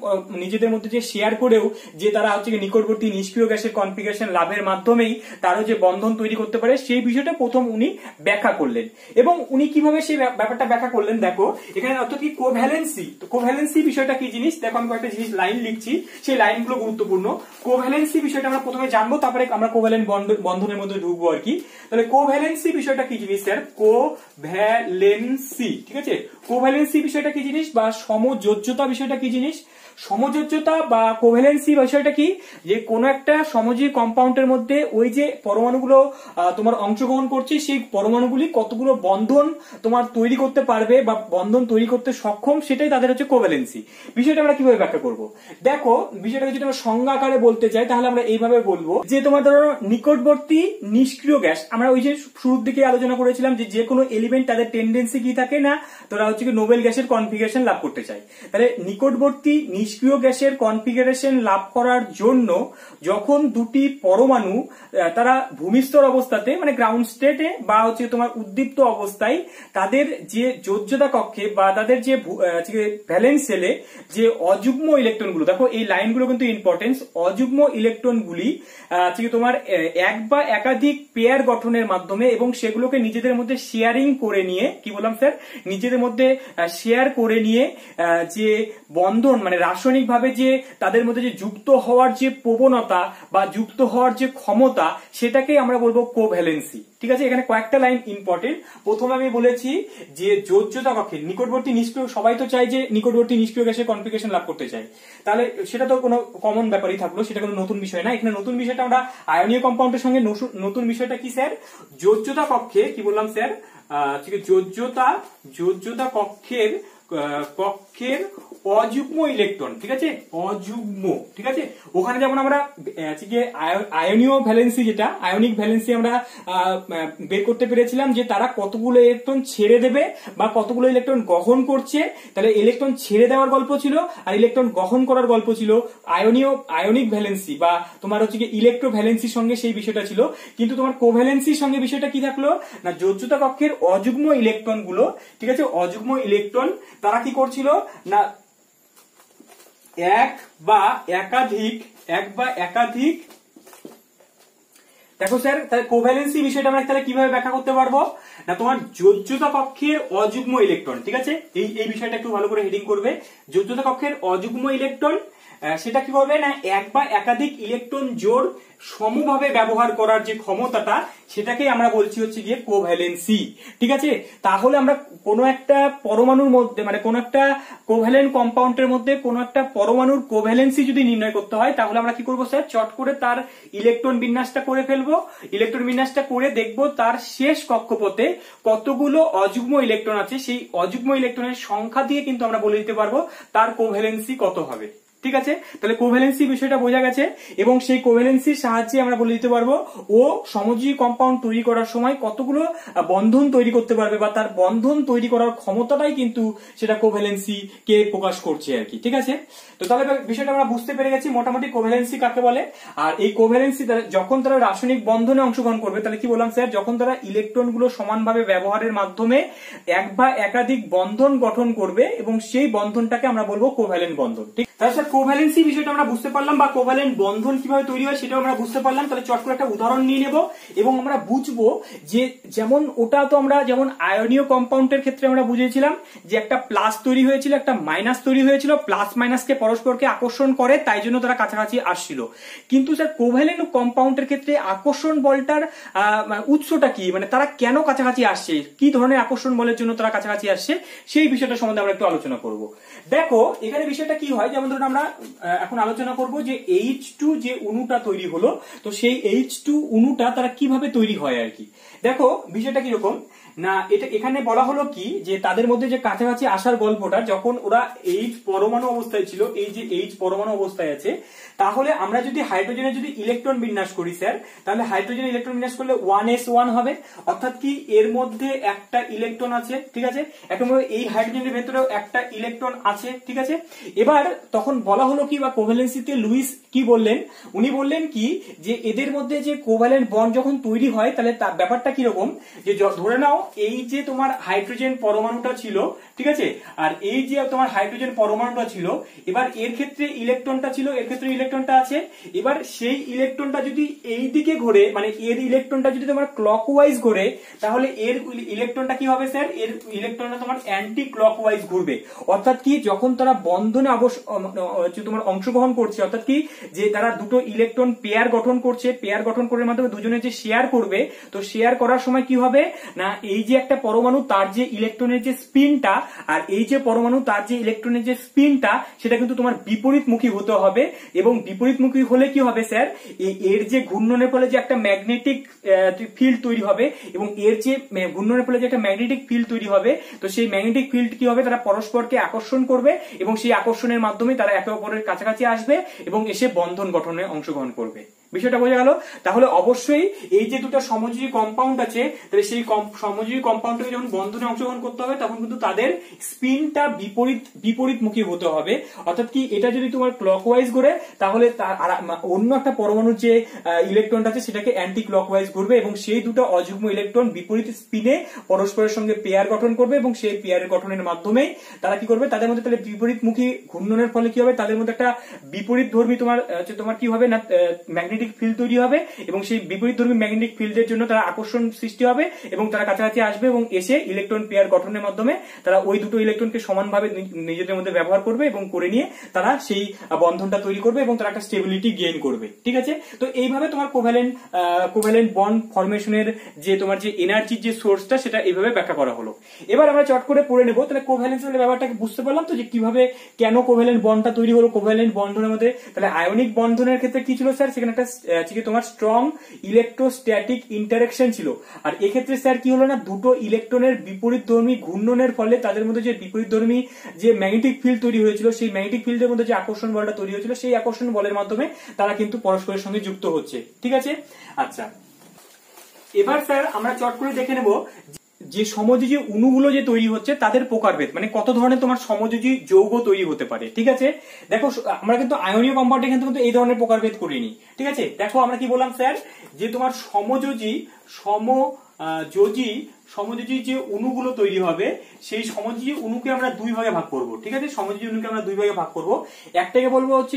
নিজেদের মধ্যে যে শেয়ার করেও যে তারা হচ্ছে নিকটবর্তী নিষ্ক্রিয় গ্যাসের কনফিগারেশন লাভের মাধ্যমেই তারও যে বন্ধন তৈরি করতে পারে, সেই বিষয়টা প্রথম উনি ব্যাখ্যা করলেন। এবং উনি কিভাবে সেই ব্যাপারটা ব্যাখ্যা করলেন, দেখো এখানে অর্থাৎ কি কোভ্যালেন্সি, তো কোভ্যালেন্সি বিষয়টা কি জিনিস, দেখো আমি কয়েকটা জিনিস লাইন লিখছি, সেই লাইনগুলো গুরুত্বপূর্ণ। কোভ্যালেন্সি বিষয়টা আমরা প্রথমে জানবো, তারপরে আমরা কোভ্যালেন্ট বন্ধনের মধ্যে ঢুকবো আর কি। তাহলে কোভ্যালেন্সি বিষয়টা কি জিনিস স্যার, কোভ্যালেন্সি, ঠিক আছে, কোভ্যালেন্সি বিষয়টা কি জিনিস বা সমযোজ্যতা বিষয়টা কি জিনিস। সমযোজ্যতা বা কোভ্যালেন্সি বিষয়টা কি, যে কোন একটা সমযোজী কম্পাউন্ডের মধ্যে ওই যে পরমাণুগুলো তোমার অংশগ্রহণ করছে, সেই পরমাণুগুলি কতগুলো বন্ধন তোমার তৈরি করতে পারবে বা বন্ধন তৈরি করতে সক্ষম, সেটাই তাদের হচ্ছে কোভ্যালেন্সি। বিষয়টা আমরা কিভাবে ব্যাখ্যা করব, দেখো বিষয়টাকে যদি আমরা সংজ্ঞা আকারে বলতে চাই তাহলে আমরা এইভাবে বলবো যে তোমার ধরো নিকটবর্তী নিষ্ক্রিয় গ্যাস, আমরা ওই যে শুরুর দিকে আলোচনা করেছিলাম যে কোনো এলিমেন্ট তাদের টেন্ডেন্সি কি থাকে না, তারা হচ্ছে কি নোবেল গ্যাসের কনফিগারেশন লাভ করতে চায়। তাহলে নিকটবর্তী নিষ্ক্রিয় গ্যাসের কনফিগারেশন লাভ করার জন্য যখন দুটি পরমাণু তারা ভূমিস্তর অবস্থাতে মানে গ্রাউন্ড স্টেটে বা হচ্ছে তোমার উদ্দীপ্ত অবস্থায় তাদের যে যোজ্যতা কক্ষে বা তাদের যে ভ্যালেন্স সেলে যে অযুগ্ম ইলেকট্রন গুলো, দেখো এই লাইনগুলো কিন্তু ইম্পর্টেন্স, অযুগ্ম ইলেকট্রন গুলি তোমার এক বা একাধিক পেয়ার গঠনের মাধ্যমে এবং সেগুলোকে নিজেদের মধ্যে শেয়ারিং করে নিয়ে, কি বললাম স্যার, নিজেদের মধ্যে শেয়ার করে নিয়ে যে বন্ধন মানে রাসায়নিক ভাবে যে তাদের মধ্যে যে যুক্ত হওয়ার যে প্রবণতা বা যুক্ত হওয়ার যে ক্ষমতা, সেটাকে আমরা বলবো কোভ্যালেন্সি। ঠিক আছে, এখানে কয়েকটা লাইন ইম্পর্টেন্ট। প্রথমে আমি বলেছি যে যোজ্যতা কক্ষে নিকটবর্তী নিষ্ক্রিয়, সবাই তো চাই যে নিকটবর্তী নিষ্ক্রিয় গ্যাসের কনফিগারেশন লাভ করতে চাই, তাহলে সেটা তো কোনো কমন ব্যাপারই থাকলো, সেটা কোনো নতুন বিষয় না। এখানে নতুন বিষয়টা আমরা আয়নীয় কম্পাউন্ডের সঙ্গে নতুন বিষয়টা কি স্যার, যোজ্যতা কক্ষে, কি বললাম স্যার, যোজ্যতা কক্ষের অযুগ্ম ইলেকট্রন, ঠিক আছে, অযুগ্ম, ঠিক আছে, ওখানে যেমন আমরা আয়নীয় ভ্যালেন্সি, যেটা আয়নিক ভ্যালেন্সি আমরা বের করতে পেরেছিলাম যে তারা কতগুলো ইলেকট্রন ছেড়ে দেবে বা কতগুলো ইলেকট্রন গ্রহণ করছে। তাহলে ইলেকট্রন ছেড়ে দেওয়ার গল্প ছিল আর ইলেকট্রন গ্রহণ করার গল্প ছিল আয়নিক ভ্যালেন্সি বা তোমার হচ্ছে ইলেকট্রো ভ্যালেন্সির সঙ্গে সেই বিষয়টা ছিল। কিন্তু তোমার কোভ্যালেন্সির সঙ্গে বিষয়টা কি থাকলো না, যোজ্যতা কক্ষের অযুগ্ম ইলেকট্রন গুলো, ঠিক আছে, অযুগ্ম ইলেকট্রন তারা কি করছিল না, এক বা একাধিক দেখো স্যার, তাহলে কোভ্যালেন্সি বিষয়টা আমরা তাহলে কিভাবে ব্যাখ্যা করতে পারবো না, তোমার যোজ্যতা কক্ষের অযুগ্ম ইলেকট্রন, ঠিক আছে, এই বিষয়টা একটু ভালো করে হেডিং করবে, যোজ্যতা কক্ষের অযুগ্ম ইলেকট্রন সেটা কি হবে না, এক বা একাধিক ইলেকট্রন জোড় সমভাবে ব্যবহার করার যে ক্ষমতাটা, সেটাকে আমরা বলছি হচ্ছে গিয়ে কোভ্যালেন্সি। ঠিক আছে, তাহলে আমরা কোনো একটা পরমাণুর মধ্যে মানে কোন একটা কোভ্যালেন্ট কম্পাউন্ডের মধ্যে কোন একটা পরমাণুর কোভ্যালেন্সি যদি নির্ণয় করতে হয়, তাহলে আমরা কি করবো স্যার, চট করে তার ইলেকট্রন বিন্যাসটা করে ফেলবো, ইলেকট্রন বিন্যাসটা করে দেখবো তার শেষ কক্ষপথে কতগুলো অযুগ্ম ইলেকট্রন আছে, সেই অযুগ্ম ইলেকট্রনের সংখ্যা দিয়ে কিন্তু আমরা বলে দিতে পারবো তার কোভ্যালেন্সি কত হবে। ঠিক আছে, তাহলে কোভ্যালেন্সি বিষয়টা বোঝা গেছে এবং সেই কোভ্যালেন্সির সাহায্যে আমরা বলে দিতে পারবো ও সমযোজী কম্পাউন্ড তৈরি করার সময় কতগুলো বন্ধন তৈরি করতে পারবে বা তার বন্ধন তৈরি করার ক্ষমতাটাই কিন্তু সেটা কোভ্যালেন্সি কে প্রকাশ করছে আর কি। ঠিক আছে, তো তাহলে বিষয়টা আমরা বুঝতে পেরে গেছি মোটামুটি কোভ্যালেন্সি কাকে বলে। আর এই কোভ্যালেন্সি যখন তারা রাসায়নিক বন্ধনে অংশগ্রহণ করবে, তাহলে কি বললাম স্যার, যখন তারা ইলেকট্রন গুলো সমানভাবে ব্যবহারের মাধ্যমে এক বা একাধিক বন্ধন গঠন করবে এবং সেই বন্ধনটাকে আমরা বলবো কোভ্যালেন্ট বন্ধন। ঠিক, তাহলে স্যার কোভ্যালেন্সি বিষয়টা আমরা বুঝতে পারলাম, বা কোভ্যালেন্ট বন্ধন কিভাবে তৈরি হয় সেটাও আমরা বুঝতে পারলাম। তাহলে চট করে একটা উদাহরণ নিয়ে নেব এবং আমরা বুঝবো যে যেমন ওটা তো আমরা যেমন আয়নীয় কম্পাউন্ডের ক্ষেত্রে আমরা বুঝেছিলাম যে একটা প্লাস তৈরি হয়েছিল, একটা মাইনাস তৈরি হয়েছিল, প্লাস মাইনাসকে পরস্পরকে আকর্ষণ করে, তাই জন্য তারা কাছাকাছি আসছিল। কিন্তু স্যার কোভ্যালেন্ট কম্পাউন্ডের ক্ষেত্রে আকর্ষণ বলটার উৎসটা কি, মানে তারা কেন কাছাকাছি আসছে, কি ধরনের আকর্ষণ বলের জন্য তারা কাছাকাছি আসছে, সেই বিষয়টা সম্বন্ধে আমরা একটু আলোচনা করব। দেখো এখানে বিষয়টা কি হয়, যেমন ধরুন আমরা এখন আলোচনা করব যে H2 যে অণুটা তৈরি হলো, তো সেই H2 অণুটা তারা কিভাবে তৈরি হয় আর কি। দেখো বিষয়টা কিরকম না, এটা এখানে বলা হলো কি যে তাদের মধ্যে যে কাছাকাছি আসার গল্পটা, যখন ওরা H পরমাণু অবস্থায় ছিল, এই যে H পরমাণু অবস্থায় আছে, তাহলে আমরা যদি হাইড্রোজেনের যদি ইলেকট্রন বিন্যাস করি স্যার, তাহলে হাইড্রোজেনের ইলেকট্রন বিন্যাস করলে 1s1 হবে, অর্থাৎ কি এর মধ্যে একটা ইলেকট্রন আছে, ঠিক আছে, একইভাবে এই হাইড্রোজেনের ভেতরেও একটা ইলেকট্রন আছে, ঠিক আছে। এবার তখন বলা হলো কি, বা কোভ্যালেন্সিতে লুইস কি বললেন, উনি বললেন কি যে এদের মধ্যে যে কোভ্যালেন্ট বন্ড যখন তৈরি হয়, তাহলে ব্যাপারটা কিরকম, যে ধরে নাও এই যে তোমার হাইড্রোজেন পরমাণুটা ছিল, ঠিক আছে, আর এই যে তোমার হাইড্রোজেন পরমাণুটা ছিল, এবার এর ক্ষেত্রে ইলেকট্রনটা ছিল, এর ক্ষেত্রে ইলেকট্রনটা আছে, এবার সেই ইলেকট্রনটা যদি এই দিকে ঘোরে, মানে এর ইলেকট্রনটা যদি তোমার ক্লকওয়াইজ ঘোরে, তাহলে এর ইলেকট্রনটা কি হবে স্যার, এর ইলেকট্রনটা তোমার অ্যান্টি ক্লকওয়াইজ ঘুরবে। অর্থাৎ কি যখন তারা বন্ধনে তোমার অংশগ্রহণ করছে, অর্থাৎ কি যে তারা দুটো ইলেকট্রন পেয়ার গঠন করছে, পেয়ার গঠন করার মাধ্যমে দুজনে যে শেয়ার করবে, তো শেয়ার করার সময় কি হবে না, এই যে একটা পরমাণু তার যে ইলেকট্রনের যে স্পিনটা, আর এই যে পরমাণু তার যে ইলেকট্রনের যে স্পিনটা, সেটা কিন্তু তোমার বিপরীতমুখী হতে হবে। এবং বিপরীতমুখী হলে কি হবে স্যার, এর যে ঘূর্ণনের ফলে যে একটা ম্যাগনেটিক ফিল্ড তৈরি হবে, এবং এর যে ঘূর্ণনের ফলে যে একটা ম্যাগনেটিক ফিল্ড তৈরি হবে, তো সেই ম্যাগনেটিক ফিল্ড কি হবে, তারা পরস্পরকে আকর্ষণ করবে, এবং সেই আকর্ষণের মাধ্যমে তারা একে অপরের কাছাকাছি আসবে এবং এসে বন্ধন গঠনে অংশগ্রহণ করবে। বিষয়টা বোঝা গেল? তাহলে অবশ্যই এই যে দুটো সমযোজী কম্পাউন্ড আছে, তাহলে সেই সমযোজী কম্পাউন্ডকে যখন বন্ধনে অংশগ্রহণ করতে হবে, তখন কিন্তু তাদের স্পিনটা বিপরীতমুখী হতে হবে। অর্থাৎ কি এটা যদি তোমার ক্লকওয়াইজ ঘুরে, তাহলে অন্য একটা পরমাণুর যে ইলেকট্রনটা আছে সেটাকে অ্যান্টি ক্লকওয়াইজ ঘুরবে, এবং সেই দুটো অযুগ্ম ইলেকট্রন বিপরীত স্পিনে পরস্পরের সঙ্গে পেয়ার গঠন করবে, এবং সেই পেয়ারের গঠনের মাধ্যমে তারা কি করবে, তাদের মধ্যে তাহলে বিপরীতমুখী ঘূর্ণনের ফলে কি হবে, তাদের মধ্যে একটা বিপরীতধর্মী তোমার কি হবে না, ম্যাগনেটিক ফিল্ড তৈরি হবে, এবং সেই বিপরীতধর্মী ম্যাগনেটিক ফিল্ডের জন্য তারা আকর্ষণ সৃষ্টি হবে, এবং তারা কাছাকাছি আসবে, এবং এসে ইলেকট্রন পেয়ার গঠনের মাধ্যমে তারা ওই দুটো ইলেকট্রনকে সমানভাবে নিজেদের মধ্যে ব্যবহার করবে, এবং করে নিয়ে তারা সেই বন্ধনটা তৈরি করবে, এবং তারা একটা স্টেবিলিটি গেইন করবে। ঠিক আছে, তো এইভাবে তোমার কোভ্যালেন্ট বন্ড ফরমেশনের যে তোমার যে এনার্জির যে সোর্সটা, সেটা এইভাবে ব্যাখ্যা করা হলো। এবার আমরা চট করে পড়ে নেবো। তাহলে কোভ্যালেন্সের ব্যাপারটাকে বুঝতে পারলাম তো, যে কিভাবে কেন কোভ্যালেন্ট বন্ডটা তৈরি হলো কোভ্যালেন্ট বন্ধনের মধ্যে। তাহলে আয়নিক বন্ধনের ক্ষেত্রে কি ছিল স্যার, সেখানে একটা তোমার স্ট্রং ইলেকট্রোস্ট্যাটিক ইন্টারেকশন ছিল। আর এক্ষেত্রে স্যার কি হলো না, দুটো ইলেকট্রনের বিপরীতধর্মী ঘূর্ণনের ফলে তাদের মধ্যে যে বিপরীতধর্মী যে ম্যাগনেটিক ফিল্ড তৈরি হয়েছিল, সেই ম্যাগনেটিক ফিল্ডের মধ্যে যে আকর্ষণ বলটা তৈরি হয়েছিল, সেই আকর্ষণ বলের মাধ্যমে তারা কিন্তু পরস্পরের সঙ্গে যুক্ত হচ্ছে। ঠিক আছে, আচ্ছা এবার স্যার আমরা চট করে দেখে নেব যে সমযোজী অণুগুলো যে তৈরি হচ্ছে তাদের প্রকারভেদ, মানে কত ধরনের তোমার সমযোজী যৌগ তৈরি হতে পারে। ঠিক আছে, দেখো আমরা কিন্তু আয়নীয় কম্পাউন্ডে কিন্তু এই ধরনের প্রকারভেদ করিনি। ঠিক আছে, দেখো আমরা কি বললাম স্যার, যে তোমার সমযোজী যে অণুগুলো তৈরি হবে, সেই সমযোজী অণুকে আমরা দুই ভাগে ভাগ করব। ঠিক আছে, সমযোজী অণুকে আমরা দুই ভাগে ভাগ করব। একটাকে বলবো হচ্ছে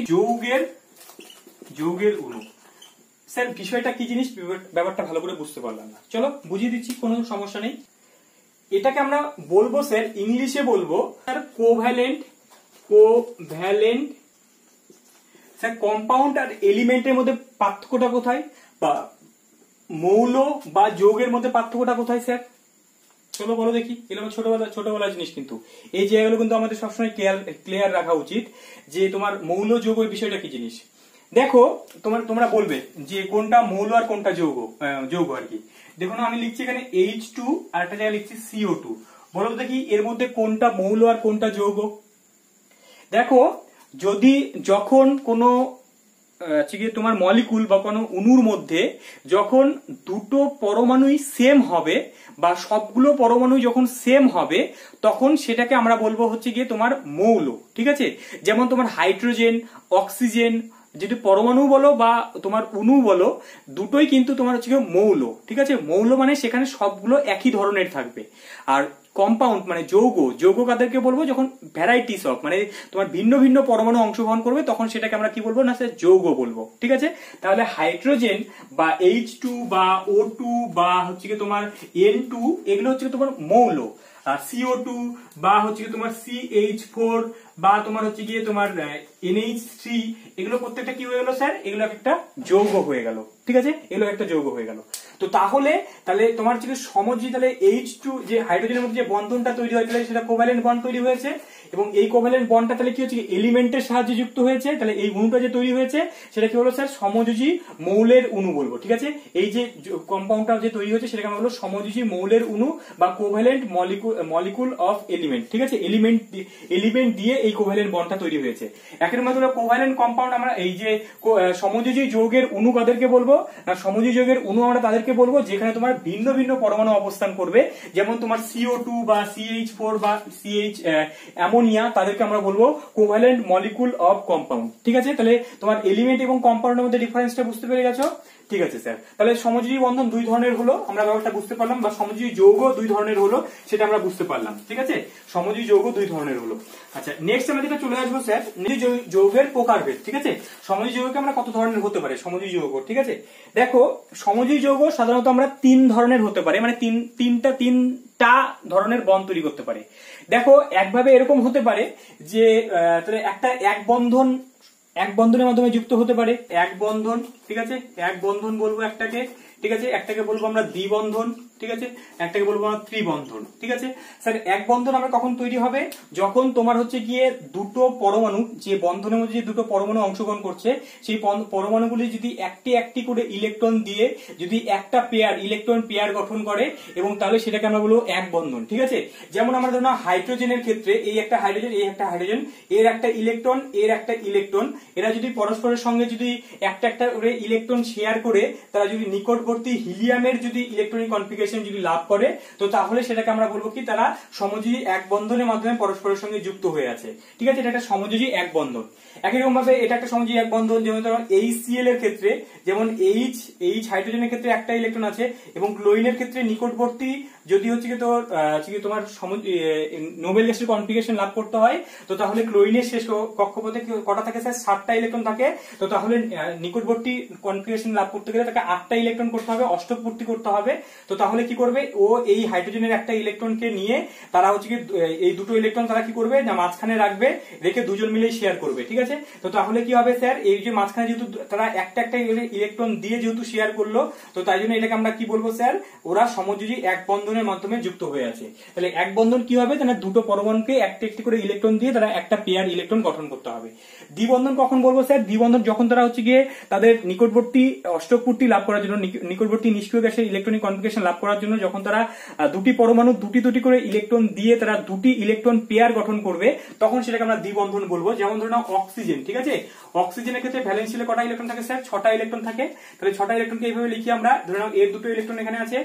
যৌগের অণু। স্যার বিষয়টা কি জিনিস, ব্যাপারটা ভালো করে বুঝতে পারলাম না, চলো বুঝিয়ে দিচ্ছি, কোনো সমস্যা নেই। এটাকে আমরা বলবো স্যার, ইংলিশে বলবো স্যার কোভ্যালেন্ট স্যার কম্পাউন্ড আর এলিমেন্টের মধ্যে পার্থক্যটা কোথায়, বা মৌল বা যৌগের মধ্যে পার্থক্যটা কোথায় স্যার, চলো বলো দেখি। এগুলো ছোটবেলার জিনিস, কিন্তু এই জায়গাগুলো কিন্তু আমাদের সবসময় ক্লিয়ার রাখা উচিত, যে তোমার মৌল যৌগ বিষয়টা কি জিনিস। দেখো তোমরা বলবে যে কোনটা মৌল আর কোনটা যৌগ আর কি। দেখো না, আমি লিখছি এখানে H2 আর একটা জায়গায় লিখছি CO2। বলো দেখি এর মধ্যে কোনটা মৌল আর কোনটা যৌগ। দেখো যখন কোনো তোমার মলিকুল বা কোনো অণুর মধ্যে যখন দুটো পরমাণুই সেম হবে, বা সবগুলো পরমাণু যখন সেম হবে, তখন সেটাকে আমরা বলবো হচ্ছে গিয়ে তোমার মৌল। ঠিক আছে, যেমন তোমার হাইড্রোজেন, অক্সিজেন, যেটি পরমাণু বলো বা তোমার অণু বলো, দুটোই কিন্তু তোমার হচ্ছে মৌল। ঠিক আছে, মৌল মানে সেখানে সবগুলো একই ধরনের থাকবে। আর কম্পাউন্ড মানে যৌগ কাদেরকে বলবো, যখন ভ্যারাইটিস অফ মানে তোমার ভিন্ন ভিন্ন পরমাণু অংশগ্রহণ করবে তখন সেটাকে আমরা কি বলবো না স্যার যৌগ বলবো। ঠিক আছে, তাহলে হাইড্রোজেন বা H2 বা O2 বা হচ্ছে কি তোমার N2 এগুলো হচ্ছে তোমার মৌল, আর CO2 বা হচ্ছে তোমার CH4 বা তোমার হচ্ছে গিয়ে তোমার NH3 এগুলো প্রত্যেকটা কি হয়ে গেল স্যার, এগুলো একটা যৌগ হয়ে গেল। ঠিক আছে, এগুলো একটা যৌগ হয়ে গেল। তো তাহলে তোমার হচ্ছে সমযোজী, তাহলে H2 যে হাইড্রোজেনের মধ্যে যে বন্ধনটা তৈরি হয় তাহলে সেটা কোভ্যালেন্ট বন্ড তৈরি হয়েছে, এবং এই কোভ্যালেন্ট বন্ডটা তাহলে কি হচ্ছে এলিমেন্টের সাহায্যে যুক্ত হয়েছে, তাহলে এই অণুটা যে তৈরি হয়েছে সেটা কি হলো স্যার সমযোজী মৌলের অণু বলবো। ঠিক আছে, এই যে কম্পাউন্ডটা যে তৈরি হয়েছে সেটাকে আমরা বলবো সমযোজী মৌলের অণু বা কোভ্যালেন্ট মলিকুল অফ এলিমেন্ট। ঠিক আছে, এলিমেন্ট দিয়ে এই কোভ্যালেন্ট বন্ডটা তৈরি হয়েছে। একের মধ্যে কোভ্যালেন্ট কম্পাউন্ড আমরা এই যে সমযোজী যৌগের অণু কাদেরকে বলবো না, সমযোজী যৌগের অণু আমরা তাদেরকে বলবো যেখানে তোমার ভিন্ন ভিন্ন পরমাণু অবস্থান করবে, যেমন তোমার CO2 বা CH4 বা CH অ্যামোনিয়া, তাদেরকে আমরা বলবো কোভ্যালেন্ট মলিকুল অফ কম্পাউন্ড। ঠিক আছে, তাহলে তোমার এলিমেন্ট এবং কম্পাউন্ডের মধ্যে ডিফারেন্সটা বুঝতে পেরে গেছো। ঠিক আছে স্যার, তাহলে সমযোজী বন্ধন দুই ধরনের হলো, আমরা ব্যাপারটা বুঝতে পারলাম, বা সমযোজী যৌগ দুই ধরনের হলো সেটা আমরা বুঝতে পারলাম। ঠিক আছে, সমযোজী যৌগ দুই ধরনের হলো। আচ্ছা, নেক্সট আমরা যেটা চলে আসবো স্যার যৌগের প্রকারভেদ। ঠিক আছে, সমযোজী যৌগ আমরা কত ধরনের হতে পারে সমযোজী যৌগ। ঠিক আছে, দেখো সমযোজী যৌগ সাধারণত আমরা তিন ধরনের হতে পারে, মানে তিনটা ধরনের বন্ড তৈরি করতে পারে। দেখো একভাবে এরকম হতে পারে যে একটা এক বন্ধনের মাধ্যমে যুক্ত হতে পারে, এক বন্ধন। ঠিক আছে, এক বন্ধন বলবো একটাকে। ঠিক আছে, একটাকে বলবো আমরা দ্বিবন্ধন। ঠিক আছে, একটাকে বলবো আমরা ত্রিবন্ধন। ঠিক আছে স্যার, এক বন্ধন আমরা কখন তৈরি হবে, যখন তোমার হচ্ছে গিয়ে দুটো পরমাণু, যে বন্ধনের মধ্যে যে দুটো পরমাণু অংশগ্রহণ করছে সেই পরমাণুগুলি যদি একটি একটি করে ইলেকট্রন দিয়ে যদি একটা ইলেকট্রন পেয়ার গঠন করে, এবং তাহলে সেটাকে আমরা বলবো এক বন্ধন। ঠিক আছে, যেমন আমরা ধরুন হাইড্রোজেনের ক্ষেত্রে এই একটা হাইড্রোজেন, এই একটা হাইড্রোজেন, এর একটা ইলেকট্রন, এর একটা ইলেকট্রন, এরা যদি পরস্পরের সঙ্গে যদি একটা করে ইলেকট্রন শেয়ার করে তারা যদি নিকটবর্তী হিলিয়ামের যদি ইলেকট্রনিক কনফিগারেশন যদি লাভ করে, তো তাহলে সেটাকে আমরা বলবো কি তারা সমযোজী এক বন্ধনের মাধ্যমে পরস্পরের সঙ্গে যুক্ত হয়ে আছে। ঠিক আছে, এটা একটা সমযোজী এক বন্ধন। একই রকম ভাবে এটা একটা সমযোজী এক বন্ধন, যেমন ধরুন HCl এর ক্ষেত্রে, যেমন H হাইড্রোজেনের ক্ষেত্রে একটা ইলেকট্রন আছে, এবং ক্লোরিনের ক্ষেত্রে নিকটবর্তী যদি হচ্ছে কি তোমার নোবেল গ্যাসের কনফিগারেশন লাভ করতে হয়, তো তাহলে ক্লোরিনের শেষ কক্ষপথে কটা থাকে স্যার 7টা ইলেকট্রন থাকে। তো তাহলে নিকটবর্তী কনফিগারেশন লাভ করতে গেলে তাকে 8টা ইলেকট্রন করতে হবে, অষ্টক পূর্তি করতে হবে। তো তাহলে কি করবে, ও এই হাইড্রোজেনের একটা ইলেকট্রনকে নিয়ে তারা হচ্ছে কি এই দুটো ইলেকট্রন তারা কি করবে না মাঝখানে রাখবে, রেখে দুজন মিলে শেয়ার করবে। ঠিক আছে, তো তাহলে কি হবে স্যার, এই যে মাঝখানে যেহেতু তারা একটা ইলেকট্রন দিয়ে যেহেতু শেয়ার করলো, তো তাই জন্য এটাকে আমরা কি বলবো স্যার, ওরা সমযোজী এক বন্ধনের মাধ্যমে যুক্ত হয়ে আছে। তাহলে এক বন্ধন কি হবে, তাহলে দুটো পরমাণুকে একটা একটি করে ইলেকট্রন দিয়ে তারা একটা পেয়ার ইলেকট্রন গঠন করতে হবে। দ্বিবন্ধন কখন বলবো স্যার, দ্বিবন্ধন যখন তারা হচ্ছে গিয়ে তাদের নিকটবর্তী অষ্টক পূর্তি লাভ করার জন্য, নিকটবর্তী নিষ্ক্রিয় গ্যাসের ইলেকট্রনিক কনফিগারেশন লাভ করার জন্য যখন তারা দুটি পরমাণু দুটি করে ইলেকট্রন দিয়ে তারা দুটি ইলেকট্রন পেয়ার গঠন করবে, তখন সেটাকে আমরা দ্বিবন্ধন বলবো। যেমন ধরুন অক্সিজেন। ঠিক আছে, অক্সিজেনের ক্ষেত্রে ভ্যালেন্স শিলে কটা ইলেকট্রন থাকে স্যার, 6টা ইলেকট্রন থাকে। তাহলে 6টা ইলেকট্রনকে এইভাবে লিখি আমরা, ধরুন এর দুটো ইলেকট্রন এখানে আছে,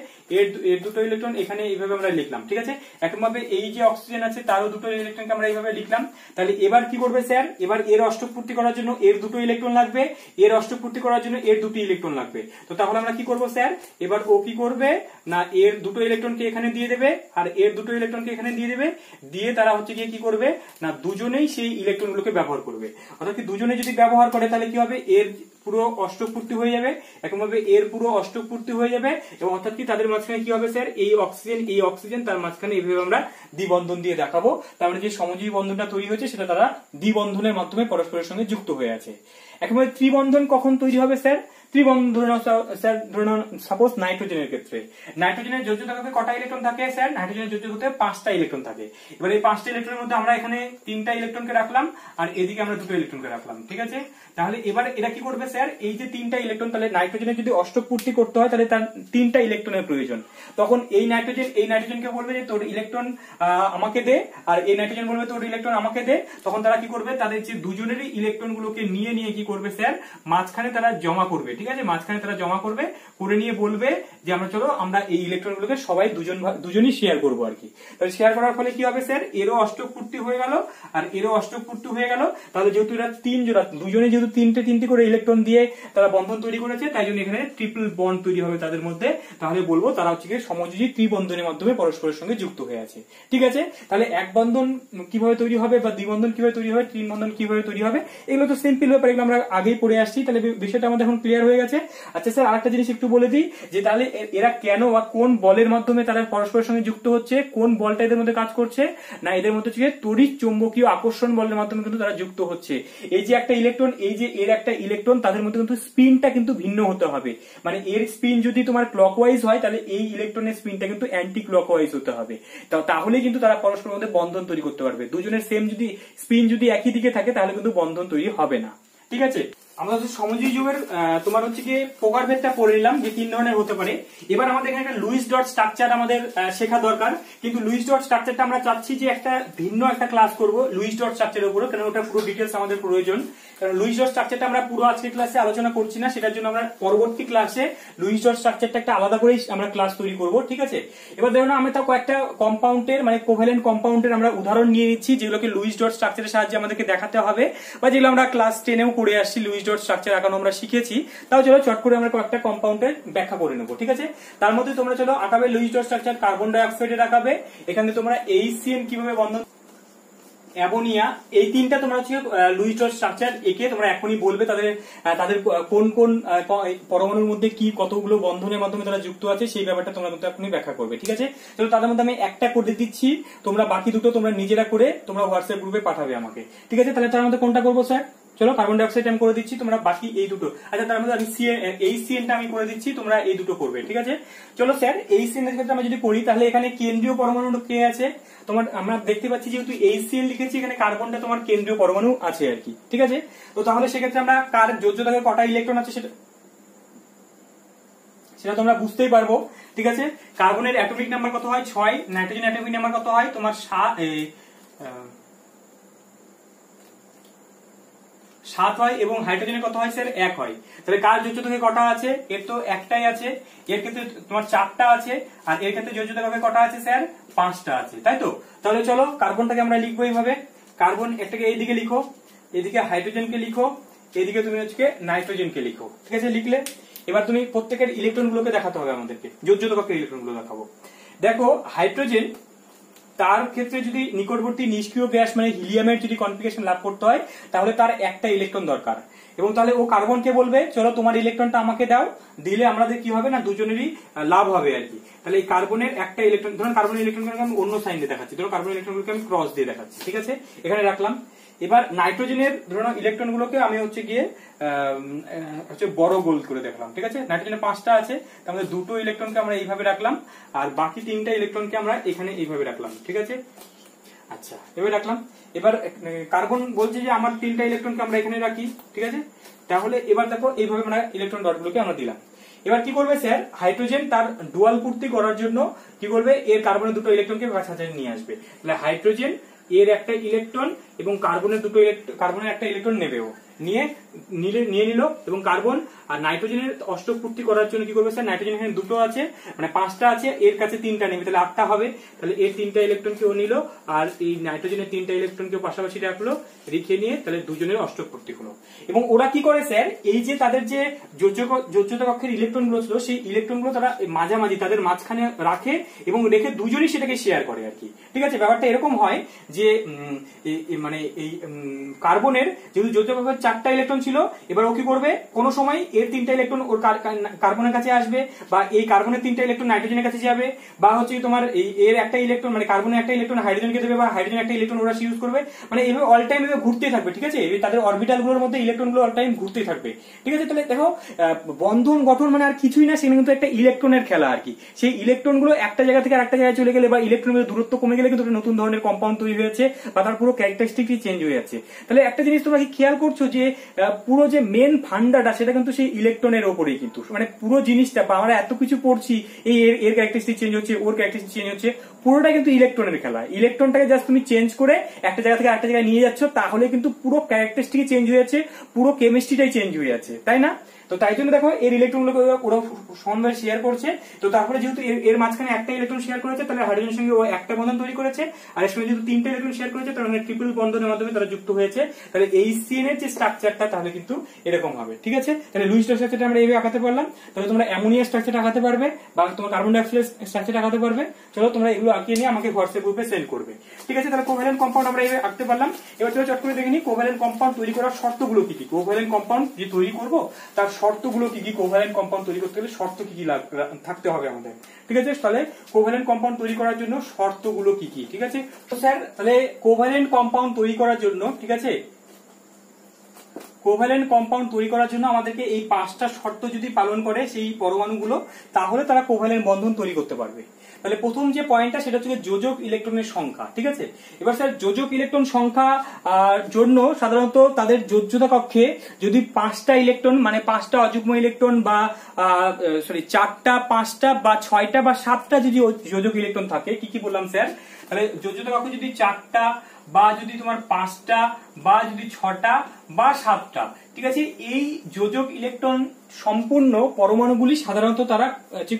এর দুটো ইলেকট্রন এখানে এইভাবে আমরা লিখলাম। ঠিক আছে, একইভাবে এই যে অক্সিজেন আছে তারও দুটো ইলেকট্রনকে আমরা এইভাবে লিখলাম। তাহলে এবার কি করবে স্যার, এবার এর অষ্টক পূর্তি করার জন্য এর দুটো ইলেকট্রন লাগবে, এর অষ্টক পূর্তি করার জন্য এর দুটি ইলেকট্রন লাগবে। তো তাহলে আমরা কি করব স্যার, এবার ও কি করবে না এর দুটো ইলেকট্রনকে এখানে দিয়ে দেবে, আর এর দুটো ইলেকট্রনকে এখানে দিয়ে দেবে, দিয়ে তারা হচ্ছে গিয়ে কি করবে না দুজনেই সেই ইলেকট্রনগুলোকে ব্যবহার করবে। অর্থাৎ কি দুজনে যদি ব্যবহার করে তাহলে কি হবে, এর পুরো অষ্টক পূর্তি হয়ে যাবে, একইভাবে এর পুরো অষ্টক পূর্তি হয়ে যাবে, এবং অর্থাৎ কি তাদের মাঝখানে কি হবে স্যার, এই অক্সিজেন তার মাঝখানে এইভাবে আমরা দ্বিবন্ধন দিয়ে দেখাবো। তার মানে যে সমযোজী বন্ধনটা তৈরি হয়েছে সেটা তারা দ্বিবন্ধনের মাধ্যমে পরস্পরের সঙ্গে যুক্ত হয়ে আছে। একেবারে ত্রিবন্ধন কখন তৈরি হবে স্যার, ত্রিবন্ধন স্যার ধরুন সাপোজ নাইট্রোজেনের ক্ষেত্রে, নাইট্রোজেনের যোজ্যতাকে কটা ইলেকট্রন থাকে স্যার, নাইট্রোজেনের যোজ্যতাতে 5টা ইলেকট্রন থাকে। এবার এই 5টা ইলেকট্রনের মধ্যে আমরা এখানে 3টা ইলেকট্রনকে রাখলাম, আর এদিকে আমরা দুটো ইলেকট্রনকে রাখলাম। ঠিক আছে, তাহলে এবার এটা কি করবে স্যার, এই যে 3টা ইলেকট্রন, তাহলে নাইট্রোজেনের যদি অষ্টক পূর্তি করতে হয় তাহলে তার 3টা ইলেকট্রনের প্রয়োজন। তখন এই নাইট্রোজেনকে বলবে যে তোর ইলেকট্রন আমাকে দে, আর এই নাইট্রোজেন বলবে তোর ইলেকট্রন আমাকে দে। তখন তারা কি করবে, তাদের যে দুজনেরই ইলেকট্রন গুলোকে নিয়ে কি করবে স্যার, মাঝখানে তারা জমা করবে। ঠিক ঠিক আছে, মাঝখানে তারা জমা করবে, করে নিয়ে বলবে যে আমরা চলো আমরা এই ইলেকট্রনগুলোকে সবাই দুজনই শেয়ার করবো আর কি। তাহলে শেয়ার করার ফলে কি হবে স্যার, এরও অষ্টক পূর্তি হয়ে গেল আর এরও অষ্টক পূর্তি হয়ে গেল। তাহলে যেহেতু এরা তিন জোড়া, দুজনে যেহেতু তিনটে করে ইলেকট্রন দিয়ে তারা বন্ধন তৈরি করেছে, তাই জন্য এখানে ট্রিপল বন্ড তৈরি হবে তাদের মধ্যে। তাহলে বলবো তারা হচ্ছে সমযোজী ত্রিবন্ধনের মাধ্যমে পরস্পরের সঙ্গে যুক্ত হয়ে আছে। ঠিক আছে, তাহলে এক বন্ধন কিভাবে তৈরি হবে বা দ্বিবন্ধন কিভাবে তৈরি হবে, তিন বন্ধন কিভাবে তৈরি হবে, এগুলো তো সিম্পল ব্যাপার, এগুলো আমরা আগেই পড়ে আসছি। তাহলে বিষয়টা আমাদের এখন ক্লিয়ার হয়ে গেছে। আচ্ছা স্যার, আরেকটা জিনিস একটু বলে দিই যে তাহলে এরা কেন বা কোন বলের মাধ্যমে তারা পরস্পরের সঙ্গে যুক্ত হচ্ছে, কোন বলটা এদের মধ্যে কাজ করছে, না এদের মধ্যে হচ্ছে তড়িৎ চৌম্বকীয় আকর্ষণ বলের মাধ্যমে কিন্তু তারা যুক্ত হচ্ছে। এই যে একটা ইলেকট্রন, এই যে এর একটা ইলেকট্রন, তাদের মধ্যে কিন্তু স্পিনটা কিন্তু ভিন্ন হতে হবে। মানে এর স্পিন যদি তোমার ক্লকওয়াইজ হয়, তাহলে এই ইলেকট্রনের স্পিনটা কিন্তু অ্যান্টি ক্লকওয়াইজ হতে হবে। তাহলে কিন্তু তারা পরস্পরের মধ্যে বন্ধন তৈরি করতে পারবে। দুজনের সেম যদি স্পিন যদি একই দিকে থাকে, তাহলে কিন্তু বন্ধন তৈরি হবে না। ঠিক আছে, আমরা হচ্ছে সমযোজী যৌগের তোমার হচ্ছে গিয়ে প্রকারভেদটা পড়ে নিলাম যে তিন ধরনের হতে পারে। এবার আমাদের এখানে একটা লুইস ডট স্ট্রাকচার আমাদের শেখা দরকার। কিন্তু লুইস ডট স্ট্রাকচারটা আমরা চাচ্ছি যে একটা ভিন্ন একটা ক্লাস করব লুইস ডট স্ট্রাকচারের উপরে, কারণ ওটা পুরো ডিটেলস আমাদের প্রয়োজন। কারণ লুইস ডট স্ট্রাকচারটা আমরা পুরো আজকের ক্লাসে আলোচনা করছি না, সেটার জন্য আমরা পরবর্তী ক্লাসে লুইস ডট স্ট্রাকচারটা একটা আলাদা করেই আমরা ক্লাস তৈরি করব। ঠিক আছে, এবার দেখো না, আমরা তো কয়েকটা কম্পাউন্ডের মানে কোভ্যালেন্ট কম্পাউন্ডের আমরা উদাহরণ নিয়ে নিচ্ছি, যেগুলোকে লুইস ডট স্ট্রাকচারের সাহায্যে আমাদেরকে দেখাতে হবে, বা যেগুলো আমরা ক্লাস 10এও করে আসছি, লুইস ডট স্ট্রাকচার এখনো আমরা শিখেছি। তাও চলো চট করে আমরা কয়েকটা কম্পাউন্ডের ব্যাখ্যা করে নেবো। ঠিক আছে, তার মধ্যে তোমরা চলো আঁকাবে Luis dot structure, carbon die অক্সাইডের আঁকাবে। এখানে তোমরা HCN কিভাবে বন্ধন, অ্যামোনিয়া, এই তিনটা তোমরা হচ্ছে লুইস ডট স্ট্রাকচার এঁকে তোমরা এখনই বলবে তাদের কোন কোন পরমাণুর মধ্যে কি কতগুলো বন্ধনের মাধ্যমে তারা যুক্ত আছে, সেই ব্যাপারটা তোমরা কিন্তু এখনই ব্যাখ্যা করবে। ঠিক আছে, তো তাদের মধ্যে আমি একটা করে দিচ্ছি, তোমরা বাকি দুটো তোমরা নিজেরা করে তোমরা হোয়াটসঅ্যাপ গ্রুপে পাঠাবে আমাকে। ঠিক আছে, তাহলে তার মধ্যে কোনটা করবো স্যার? চলো কার্বন ডাই অক্সাইড আমি করে দিচ্ছি, তোমরা বাকি এই দুটো। আচ্ছা, তার মধ্যে আমি HCN টা আমি করে দিচ্ছি, তোমরা এই দুটো করবে। ঠিক আছে, চলো স্যার HCN এর ক্ষেত্রে আমরা যদি করি, তাহলে এখানে কেন্দ্রীয় পরমাণু কে আছে? তোমার আমরা দেখতে পাচ্ছি যেহেতু HCN লিখেছি, এখানে কার্বনটা তোমার কেন্দ্রীয় পরমাণু আছে আর কি। ঠিক আছে, তো তাহলে সেক্ষেত্রে আমরা কার যোজ্যতাকে কটা ইলেকট্রন আছে সেটা তোমরা বুঝতেই পারবো। ঠিক আছে, কার্বনের অ্যাটমিক নাম্বার কত হয়? 6। নাইট্রোজেন অ্যাটমিক নাম্বার কত হয়? তোমার 7 হয়, এবং হাইড্রোজেনের কত হয় স্যার? 1 হয়। তাহলে কার যোজ্যতাকে কটা আছে? এর তো একটাই আছে, এর ক্ষেত্রে তোমার 4টা আছে, আর এর ক্ষেত্রে যোজ্যতাকে কটা আছে স্যার? 5টা আছে, তাই তো? তাহলে চলো কার্বনটাকে আমরা লিখবো এইভাবে, কার্বন একটাকে এইদিকে লিখো, এদিকে হাইড্রোজেনকে লিখো, এদিকে তুমি হচ্ছে নাইট্রোজেনকে লিখো। ঠিক আছে, লিখলে এবার তুমি প্রত্যেকের ইলেকট্রন গুলোকে দেখাতে হবে আমাদেরকে, যোজ্যতা কক্ষের ইলেকট্রন গুলো দেখাবো। দেখো হাইড্রোজেন, তার ক্ষেত্রে যদি নিকটবর্তী নিষ্ক্রিয় গ্যাস মানে হিলিয়ামের যদি কনফিগারেশন লাভ করতে হয়, তাহলে তার একটা ইলেকট্রন দরকার। এবং তাহলে ও কার্বনকে বলবে চলো তোমার ইলেকট্রনটা আমাকে দাও, দিলে আমাদের কি হবে না দুজনেরই লাভ হবে আর কি। তাহলে এই কার্বনের একটা ইলেকট্রন, ধরুন কার্বনের ইলেকট্রনকে আমি অন্য সাইন দিয়ে দেখাচ্ছি, ধরুন কার্বনের ইলেকট্রনগুলোকে আমি ক্রস দিয়ে দেখাচ্ছি। ঠিক আছে, এখানে রাখলাম। এবার নাইট্রোজেনের ধরুন ইলেকট্রন গুলোকে আমি হচ্ছে গিয়ে বড় গোল করে দেখলাম। ঠিক আছে, নাইট্রোজেনের 5টা আছে, তার মধ্যে দুটো ইলেকট্রনকে আমরা এইভাবে রাখলাম, আর বাকি 3টা ইলেকট্রনকে আমরা এখানে এইভাবে রাখলাম। ঠিক আছে, আচ্ছা এভাবে রাখলাম। এবার কার্বন বলছে যে আমার 3টা ইলেকট্রনকে আমরা এখানে রাখি। ঠিক আছে, তাহলে এবার দেখো এইভাবে আমরা ইলেকট্রন ডটগুলোকে আমরা দিলাম। এবার কি করবে স্যার, হাইড্রোজেন তার ডুয়াল পূর্তি করার জন্য কি করবে, এর কার্বনের দুটো ইলেকট্রনকে কাছাকাছি নিয়ে আসবে। তাহলে হাইড্রোজেন এর একটা ইলেকট্রন এবং কার্বনের কার্বনের একটা ইলেকট্রন নেবেও, নিয়ে নিল, এবং কার্বন আর নাইট্রোজেনের অষ্টক পূর্তি করার জন্য কি করবে স্যার, নাইট্রোজেন এখানে দুটো আছে মানে 5টা আছে, এর কাছে 3টা নেবে, তাহলে 8টা হবে। তাহলে এর 3টা ইলেকট্রনকে ও নিল, আর এই নাইট্রোজেনের 3টা ইলেকট্রনকে পাশাপাশি রাখলো, রেখে নিয়ে তাহলে দুজনের অষ্টক পূর্তি হলো। এবং ওরা কি করে স্যার, এই যে তাদের যে যোজ্যতা কক্ষের ইলেকট্রন গুলো ছিল, সেই ইলেকট্রন গুলো তারা মাঝামাঝি তাদের মাঝখানে রাখে, এবং রেখে দুজনই সেটাকে শেয়ার করে আর কি। ঠিক আছে, ব্যাপারটা এরকম হয় যে মানে এই কার্বনের যেহেতু যোজ্যতা কক্ষের 4টা ইলেকট্রন ছিল, এবার ও কি করবে, কোনো সময় এর 3টা ইলেকট্রন ওর কার্বনের কাছে আসবে, বা এই কার্বনের 3টা ইলেকট্রন নাইট্রোজেনের কাছে যাবে, বা হচ্ছে তোমার এর একটা ইলেকট্রন মানে কার্বনের একটা ইলেকট্রন হাইড্রোজেনকে দেবে, বা হাইড্রোজেন একটা ইলেকট্রন ওরা ইউজ করবে, মানে এইভাবে অল টাইম এভাবে ঘুরতেই থাকবে। ঠিক আছে, তাদের অরবিটাল গুলোর মধ্যে ইলেকট্রন গুলো অল টাইম ঘুরতেই থাকবে। ঠিক আছে, তাহলে দেখো বন্ধন গঠন মানে আর কিছুই না, সেখানে কিন্তু একটা ইলেকট্রনের খেলা আর কি। সেই ইলেকট্রন গুলো একটা জায়গা থেকে আরেকটা জায়গায় চলে গেলে, বা ইলেকট্রনের দূরত্ব কমে গেলে কিন্তু নতুন ধরনের কম্পাউন্ড তৈরি হয়েছে, বা তার পুরো ক্যারেক্টারিস্টিকই চেঞ্জ হয়ে যাচ্ছে। তাহলে একটা জিনিস তোমরা কি খেয়াল করছো যে পুরো যে মেন ফান্ডাটা সেটা কিন্তু সেই ইলেকট্রনের ওপরেই, কিন্তু মানে পুরো জিনিসটা আমরা এত কিছু পড়ছি, এই এর ক্যারেক্টারিস্টিক চেঞ্জ হচ্ছে, ওর ক্যারেক্টারিস্টিক চেঞ্জ হচ্ছে, পুরোটা কিন্তু ইলেকট্রনের খেলা। ইলেকট্রনটাকে জাস্ট তুমি চেঞ্জ করে একটা জায়গা থেকে আরেকটা জায়গায় নিয়ে যাচ্ছ, তাহলে কিন্তু পুরো ক্যারেক্টারিস্টিক চেঞ্জ হয়ে যাচ্ছে, পুরো কেমিস্ট্রিটাই চেঞ্জ হয়ে যাচ্ছে, তাই না? তো তাই জন্য দেখো এর ইলেকট্রন গুলোকে ওরা সমানভাবে শেয়ার করছে। তো তারপরে যেহেতু এর মাঝখানে একটা ইলেকট্রন শেয়ার করেছে, তাহলে হাইড্রোজেনের সঙ্গে ও একটা বন্ধন তৈরি করেছে, আর এর সঙ্গে যেহেতু তিনটা ইলেকট্রন শেয়ার করেছে, তাহলে ট্রিপল বন্ধনের মাধ্যমে তারা যুক্ত হয়েছে। তাহলে এই সিএন এর যে স্ট্রাকচারটা তাহলে কিন্তু এরকম হবে, ঠিক আছে। তাহলে লুইস স্ট্রাকচারটা আমরা এইভাবে আঁকাতে পারলাম। তাহলে তোমরা অ্যামোনিয়া স্ট্রাকচারটা আঁকাতে পারবে বা তোমার কার্বন ডাইঅক্সাইড স্ট্রাকচারটা আঁকাতে পারবে। চলো তোমরা এগুলো আঁকিয়ে নিয়ে আমাকে হোয়াটসঅ্যাপ গ্রুপে সেন্ড করবে, ঠিক আছে। তাহলে কোভ্যালেন্ট কম্পাউন্ড আমরা এইভাবে আঁকতে পারলাম। এবার চলো চট করে দেখে নিই কোভ্যালেন্ট কম্পাউন্ড তৈরি করার শর্তগুলো কি কি। কোভ্যালেন্ট কম্পাউন্ড যে তৈরি করব তার শর্তগুলো কি কি, কোভ্যালেন্ট কম্পাউন্ড তৈরি করতে গেলে শর্ত কি কি থাকতে হবে আমাদের, ঠিক আছে। তাহলে কোভ্যালেন্ট কম্পাউন্ড তৈরি করার জন্য শর্তগুলো কি কি, ঠিক আছে। তো স্যার তাহলে কোভ্যালেন্ট কম্পাউন্ড তৈরি করার জন্য, ঠিক আছে, কোভ্যালেন্ট কম্পাউন্ড তৈরি করার জন্য আমাদেরকে এই 5টা শর্ত যদি পালন করে সেই পরমাণুগুলো, তাহলে তারা কোভ্যালেন্ট বন্ধন তৈরি করতে পারবে। তাহলে প্রথম যে পয়েন্টটা সেটা হচ্ছে যোজক ইলেকট্রনের সংখ্যা, ঠিক আছে। এবার স্যার যোজক ইলেকট্রন সংখ্যা জন্য সাধারণত তাদের যোজ্যতা কক্ষে যদি 5টা ইলেকট্রন মানে 5টা অযুগ্ম ইলেকট্রন বা 4টা 5টা বা 6টা বা 7টা যদি যোজক ইলেকট্রন থাকে, কি কি বললাম স্যার, তাহলে যোজ্যতা কক্ষে যদি 4টা বা যদি তোমার 5টা বা যদি 6টা বা 7টা, ঠিক আছে, এই যোজক ইলেকট্রন সম্পূর্ণ পরমাণুগুলি সাধারণত তারা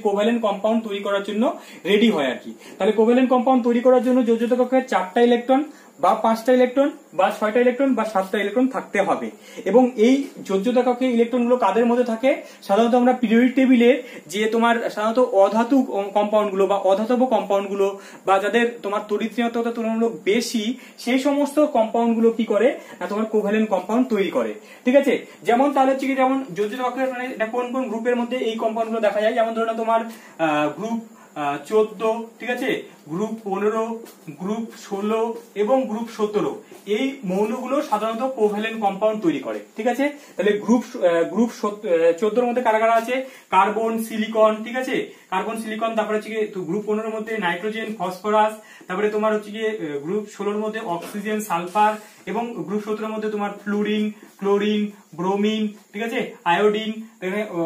কোভ্যালেন্ট কম্পাউন্ড তৈরি করার জন্য রেডি হয় আর কি। তাহলে কোভ্যালেন্ট কম্পাউন্ড তৈরি করার জন্য যোজ্যতা কক্ষে 4টা ইলেকট্রন বা 5টা ইলেকট্রন বা 6টা ইলেকট্রন বা 7টা ইলেকট্রন থাকতে হবে। এবং এই যোজ্যতা কক্ষে ইলেকট্রন গুলো কাদের মধ্যে থাকে, সাধারণত আমরা পিরিয়ডিক টেবিলের যে তোমার সাধারণত অধাতু কম্পাউন্ড গুলো বা অধাতব কম্পাউন্ড গুলো বা যাদের তোমার তড়িৎ-ঋণাত্মকতা তুলনামূলক বেশি, সেই সমস্ত কম্পাউন্ড গুলো কি করে না তোমার কোভ্যালেন্ট কম্পাউন্ড তৈরি করে, ঠিক আছে। যেমন তাহলে হচ্ছে কি, যেমন যোজ্যতা কক্ষের মানে কোন কোন গ্রুপের মধ্যে এই কম্পাউন্ড গুলো দেখা যায়, যেমন ধরো না তোমার গ্রুপ 14, ঠিক আছে, গ্রুপ 15, গ্রুপ 16 এবং গ্রুপ 17, এই মৌলগুলো সাধারণত কোভ্যালেন্ট কম্পাউন্ড তৈরি করে, ঠিক আছে। তাহলে গ্রুপ 14 মধ্যে কারা কারা আছে, কার্বন, সিলিকন, ঠিক আছে, কার্বন, সিলিকন। তারপরে হচ্ছে গ্রুপ 15 মধ্যে নাইট্রোজেন, ফসফরাস। তারপরে তোমার হচ্ছে গিয়ে গ্রুপ 16 মধ্যে অক্সিজেন, সালফার। এবং গ্রুপ 17 মধ্যে তোমার ফ্লুরিন, ক্লোরিন, ব্রোমিন, ঠিক আছে, আয়োডিন,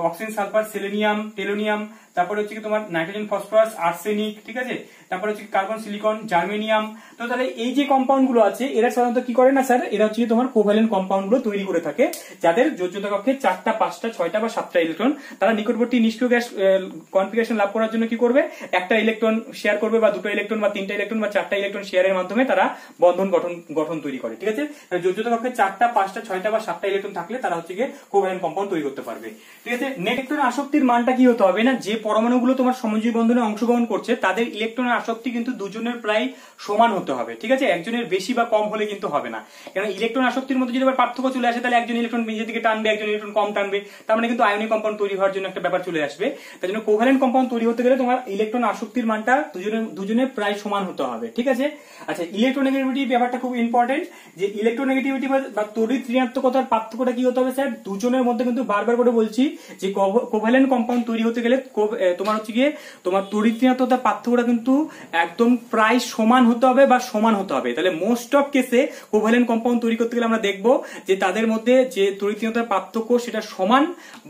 অক্সিজেন, সালফার, সেলেনিয়াম, টেলোনিয়াম। তারপরে হচ্ছে কি তোমার নাইট্রোজেন, ফসফরাস, আর্সেনিক, ঠিক আছে। তারপরে হচ্ছে কার্বন, সিলিকন, জার্মেনিয়াম। তো তাহলে এই যে কম্পাউন্ড গুলো আছে এরা সাধারণত কি করে না স্যার, এরা হচ্ছে তোমার কোভ্যালেন্ট কম্পাউন্ড গুলো তৈরি করে থাকে, যাদের যোজ্যতা কক্ষে 4টা 5টা 6টা বা 7টা ইলেকট্রন। তারা নিকটবর্তী নিষ্ক্রিয় গ্যাস কনফিগারেশন লাভ করার জন্য কি করবে, একটা ইলেকট্রন শেয়ার করবে বা 2টা ইলেকট্রন বা 3টা ইলেকট্রন বা 4টা ইলেকট্রন শেয়ারের মাধ্যমে তারা বন্ধন গঠন তৈরি করে, ঠিক আছে। যোজ্যতা কক্ষে 4টা 5টা 6টা বা 7টা ইলেকট্রন থাকলে তারা হচ্ছে গিয়ে কোভ্যালেন্ট কম্পাউন্ড তৈরি করতে পারবে, ঠিক আছে। ইলেকট্রন আসক্তির মানটা কি হতে হবে না, যে পরমাণুগুলো তোমার সমযোজী বন্ধনে অংশগ্রহণ করছে তাদের ইলেকট্রনের আসক্তি কিন্তু দুজনের প্রায় সমান হতে হবে, ঠিক আছে। একজনের বেশি বা কম হলে কিন্তু হবে না, কারণ ইলেকট্রন আসক্তির মধ্যে যদি আবার পার্থক্য চলে আসে, তাহলে একজন ইলেকট্রন নিজের দিকে টানবে, একজন ইলেকট্রন কম টানবে, তার মানে কিন্তু আয়নিক কম্পাউন্ড তৈরি হওয়ার জন্য একটা ব্যাপার চলে আসবে। তাই জন্য কোভ্যালেন্ট কম্পাউন্ড তৈরি হতে গেলে তোমার ইলেকট্রন আসক্তির মানটা দুজনের প্রায় সমান হতে হবে, ঠিক আছে। আচ্ছা, ইলেকট্রোনেগেটিভিটি ব্যাপারটা খুব ইম্পর্টেন্ট, যে ইলেকট্রোনেগেটিভিটি বা তড়িৎ ঋণাত্মকতার পার্থক্যটা কি হতে হবে স্যার, দুজনের মধ্যে কিন্তু বারবার করে বলছি যে কোভ্যালেন্ট কম্পাউন্ড তৈরি হতে গেলে তোমার হচ্ছে গিয়ে তোমার তড়িৎ ঋণাত্মকতার পার্থক্যটা কিন্তু একদম প্রায় সমান হতে হবে বা সমান হতে হবে। তাহলে মোস্ট অফ কেসে কোভ্যালেন্ট কম্পাউন্ড তৈরি করতে গেলে আমরা দেখবো যে তাদের মধ্যে যে তড়িৎ ঋণাত্মকতার পার্থক্য সেটা সমান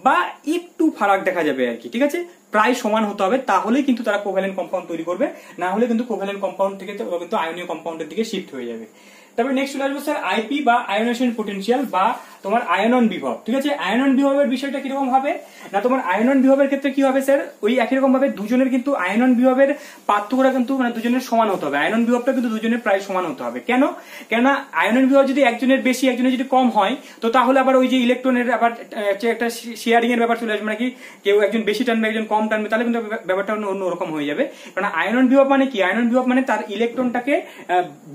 বা একটু ফারাক দেখা যাবে আর কি, ঠিক আছে, প্রায় সমান হতে হবে, তাহলেই কিন্তু তারা কোভ্যালেন্ট কম্পাউন্ড তৈরি করবে, না হলে কিন্তু কোভ্যালেন্ট কম্পাউন্ড থেকে কিন্তু আয়নীয় কম্পাউন্ডের দিকে শিফট হয়ে যাবে। তারপরে নেক্সট চলে আসবো স্যার আইপি বা আয়নেশন পটেনশিয়াল বা তোমার আয়নন বিভব, ঠিক আছে। আয়নন বিভবের বিষয়টা কিরকম হবে না, তোমার আয়নন বিভবের ক্ষেত্রে কি হবে স্যার, ওই একই রকম ভাবে দুজনের কিন্তু আয়নন বিভবের পার্থক্যটা কিন্তু মানে দুজনের সমান হতে হবে, আয়নন বিভবটা কিন্তু দুজনের প্রায় সমান হতে হবে। কেন, কেননা আয়নন বিভব যদি একজনের বেশি একজনের যদি কম হয়, তো তাহলে আবার ওই যে ইলেকট্রনের আবার একটা শেয়ারিং এর ব্যাপার চলে আসবে, মানে কি কেউ একজন বেশি টানবে একজন কম টানবে, তাহলে কিন্তু ব্যাপারটা অন্যরকম হয়ে যাবে। কারণ আয়নন বিভব মানে কি, আয়নন বিভব মানে তার ইলেকট্রনটাকে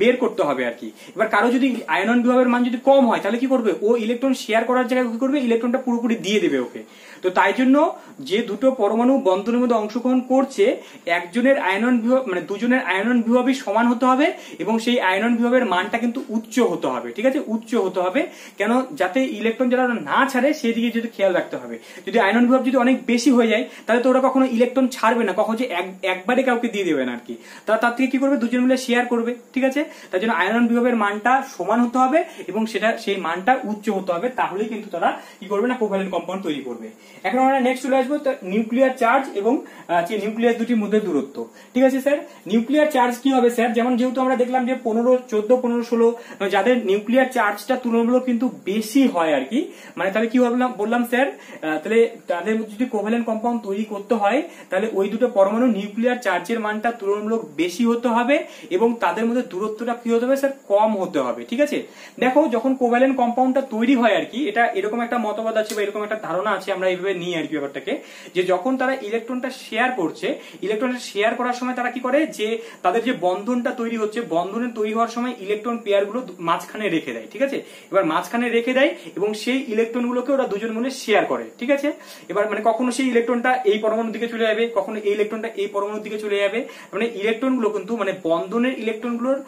বের করতে হবে আর কি। এবার কারো যদি আয়নন বিভবের মান যদি কম হয়, তাহলে কি করবে, ও ইলেকট্রন শেয়ার করার জায়গায় কি করবে, ইলেকট্রনটা পুরোপুরি দিয়ে দেবে ওকে। তো তাই জন্য যে দুটো পরমাণু বন্ধনের মধ্যে অংশগ্রহণ করছে, একজনের আয়নন বিভব মানে দুজনের আয়নন বিভবই সমান হতে হবে এবং সেই আয়নন বিভবের মানটা কিন্তু উচ্চ হতে হবে, ঠিক আছে, উচ্চ হতে হবে। কেন, যাতে ইলেকট্রন যারা না ছাড়ে সেদিকে যদি খেয়াল রাখতে হবে। যদি আয়নন বিভব যদি অনেক বেশি হয়ে যায়, তাহলে তো ওরা কখনো ইলেকট্রন ছাড়বে না, কখনো যে একবারে কাউকে দিয়ে দেবে না আর কি, তার থেকে কি করবে, দুজন মিলে শেয়ার করবে, ঠিক আছে। তাই জন্য আয়নন বিভবের মানটা সমান হতে হবে এবং সেই মানটা উচ্চ হতে হতে হবে, তাহলেই কিন্তু তারা কি করবে না কোভ্যালেন্ট কম্পাউন্ড তৈরি করবে। এখন আমরা নেক্সট চলে আসবো নিউক্লিয়ার চার্জ এবং নিউক্লিয়াস দুটির মধ্যে দূরত্ব। ঠিক আছে স্যার, নিউক্লিয়ার চার্জ কি হবে স্যার, যেমন যেহেতু আমরা দেখলাম যে 15, 14, 15, 16 যাদের নিউক্লিয়ার চার্জটা তুলনামূলক কিন্তু বেশি হয় আর কি, মানে তাহলে কি বললাম স্যার, তাহলে তাদের যদি কোভ্যালেন্ট কম্পাউন্ড তৈরি করতে হয় তাহলে ওই দুটো পরমাণু নিউক্লিয়ার চার্জের মানটা তুলনামূলক বেশি হতে হবে এবং তাদের মধ্যে দূরত্বটা কি হতে হবে স্যার, কম হতে হবে। ঠিক আছে, দেখো যখন কোভ্যালেন্ট কম্পাউন্ডটা তৈরি হয় আর কি, এটা এরকম একটা মতবাদ আছে বা এরকম একটা ধারণা আছে, আমরা এইভাবে নিই আর কি ব্যাপারটাকে, যে যখন তারা ইলেকট্রনটা শেয়ার করছে, ইলেকট্রনটা শেয়ার করার সময় তারা কি করে, যে তাদের যে বন্ধনটা তৈরি হচ্ছে, বন্ধনের তৈরি হওয়ার সময় ইলেকট্রন পেয়ার গুলো মাঝখানে রেখে দেয়। ঠিক আছে, এবার মাঝখানে রেখে দেয় এবং সেই ইলেকট্রন গুলোকে ওরা দুজন মিলে শেয়ার করে। ঠিক আছে, এবার মানে কখনো সেই ইলেকট্রনটা এই পরমাণুর দিকে চলে যাবে, কখনো এই ইলেকট্রনটা এই পরমাণুর দিকে চলে যাবে, মানে ইলেকট্রন গুলো কিন্তু মানে বন্ধনের ইলেকট্রন গুলোর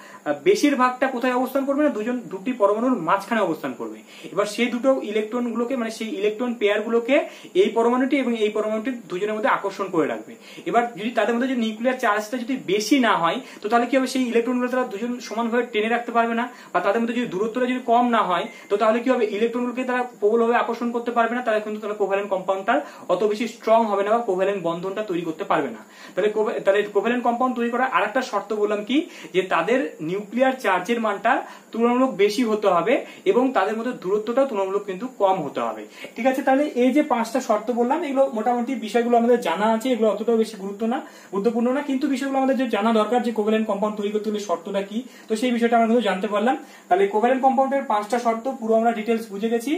বেশিরভাগটা কোথায় অবস্থান করবে না, দুটি পরমাণুর মাঝখানে অবস্থান করবে। এবার সেই দুটো ইলেকট্রন গুলোকে মানে সেই ইলেকট্রন পেয়ার গুলোকে এই পরমাণুটি এবং এই পরমাণুটি দুজনের মধ্যে আকর্ষণ করে রাখবে। এবার যদি তাদের মধ্যে যে নিউক্লিয়ার চার্জটা যদি বেশি না হয়, তো তাহলে কি হবে, সেই ইলেকট্রন গুলো তারা দুজন সমানভাবে টেনে রাখতে পারবে না, বা তাদের মধ্যে যদি দূরত্বটা যদি কম না হয়, তো তাহলে কি হবে, ইলেকট্রন গুলোকে তারা প্রবলভাবে আকর্ষণ করতে পারবে না, তাহলে কিন্তু তারা কোভ্যালেন্ট কম্পাউন্ডটা অত বেশি স্ট্রং হবে না বা কোভ্যালেন্ট বন্ধনটা তৈরি করতে পারবে না। তাহলে কোভ্যালেন্ট কম্পাউন্ড তৈরি করার আরেকটা শর্ত বললাম কি, যে তাদের নিউক্লিয়ার চার্জের মানটা তুলনামূলক বেশি হতে হবে এবং তাদের মধ্যে দূরত্বটাও তুলনামূলক কিন্তু কম হতে হবে। ঠিক আছে, তাহলে এই যে 5টা শর্ত বললাম, এগুলো মোটামুটি বিষয়গুলো আমাদের জানা আছে, এগুলো অতটাও বেশি গুরুত্বপূর্ণ না, কিন্তু বিষয়গুলো আমাদের যে জানা দরকার, যে কোভ্যালেন্ট কম্পাউন্ড তৈরি করতে হলে শর্তটা কি, তো সেই বিষয়টা আমরা কিন্তু জানতে পারলাম। তাহলে কোভ্যালেন্ট কম্পাউন্ডের 5টা শর্ত পুরো আমরা ডিটেলস বুঝে গেছি।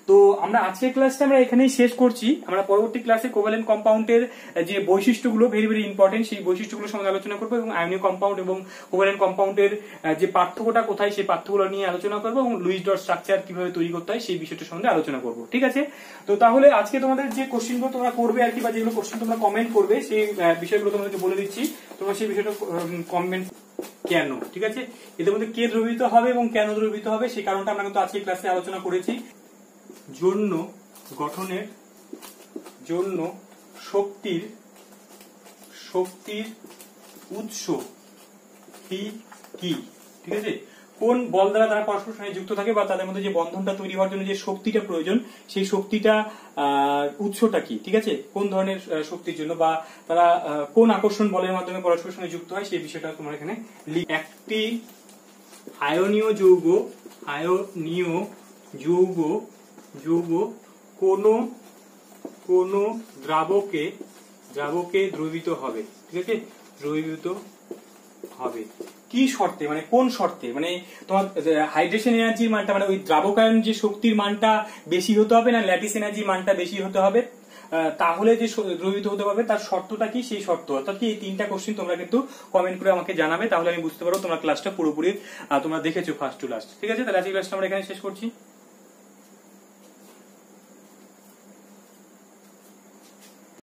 তো আমরা আজকের ক্লাসটা আমরা এখানেই শেষ করছি। আমরা পরবর্তী ক্লাসে কোভ্যালেন্ট কম্পাউন্ডের যে বৈশিষ্ট্যগুলো ভেরি ভেরি ইম্পর্টেন্ট, সেই বৈশিষ্ট্যগুলো সম্বন্ধে আলোচনা করবো এবং আয়নীয় কম্পাউন্ড এবং কোভ্যালেন্ট কম্পাউন্ডের যে পার্থক্যটা কোথায়, সেই পার্থক্যগুলো নিয়ে আলোচনা করবো এবং লুইস ডট স্ট্রাকচার কিভাবে তৈরি করতে হয় সেই বিষয়টা সম্বন্ধে আলোচনা করবো। ঠিক আছে, তো তাহলে আজকে তোমাদের যে কোশ্চেনগুলো তোমরা করবে আর কি, বা যেগুলো কোশ্চেন তোমরা কমেন্ট করবে, সেই বিষয়গুলো তোমাদেরকে বলে দিচ্ছি। তোমরা সেই বিষয়টা কমেন্ট কেন, ঠিক আছে, এদের মধ্যে কে দ্রবীভূত হবে এবং কেন দ্রবীভূত হবে সেই কারণটা আমরা কিন্তু আজকে ক্লাসে আলোচনা করেছি। জন্য গঠনের জন্য শক্তির উৎস কি, ঠিক আছে, কোন বল দ্বারা তারা পরস্পর সঙ্গে যুক্ত থাকে বা তাদের মধ্যে যে বন্ধনটা তৈরি হওয়ার জন্য যে শক্তিটা প্রয়োজন, সেই শক্তিটা উৎসটা কি, ঠিক আছে, কোন ধরনের শক্তির জন্য বা তারা কোন আকর্ষণ বলের মাধ্যমে পরস্পর সঙ্গে যুক্ত হয় সেই বিষয়টা তোমরা এখানে একটি আয়নীয় যৌগ কোন দ্রাবকে দ্রবীভূত হবে, ঠিক আছে, দ্রবীভূত হবে কি শর্তে, মানে কোন শর্তে, মানে তোমার হাইড্রেশন এনার্জির মানটা মানে ওই দ্রাবকায়ন যে শক্তির মানটা বেশি হতে হবে না ল্যাটিস এনার্জির মানটা বেশি হতে হবে, তাহলে যে দ্রবীভূত হতে পারবে তার শর্তটা কি, সেই শর্ত, অর্থাৎ কি এই 3টা কোশ্চেন তোমরা কিন্তু কমেন্ট করে আমাকে জানাবে, তাহলে আমি বুঝতে পারবো তোমরা ক্লাসটা পুরোপুরি তোমরা দেখেছো ফার্স্ট টু লাস্ট। ঠিক আছে, তাহলে আজকে ক্লাসটা আমরা এখানে শেষ করছি।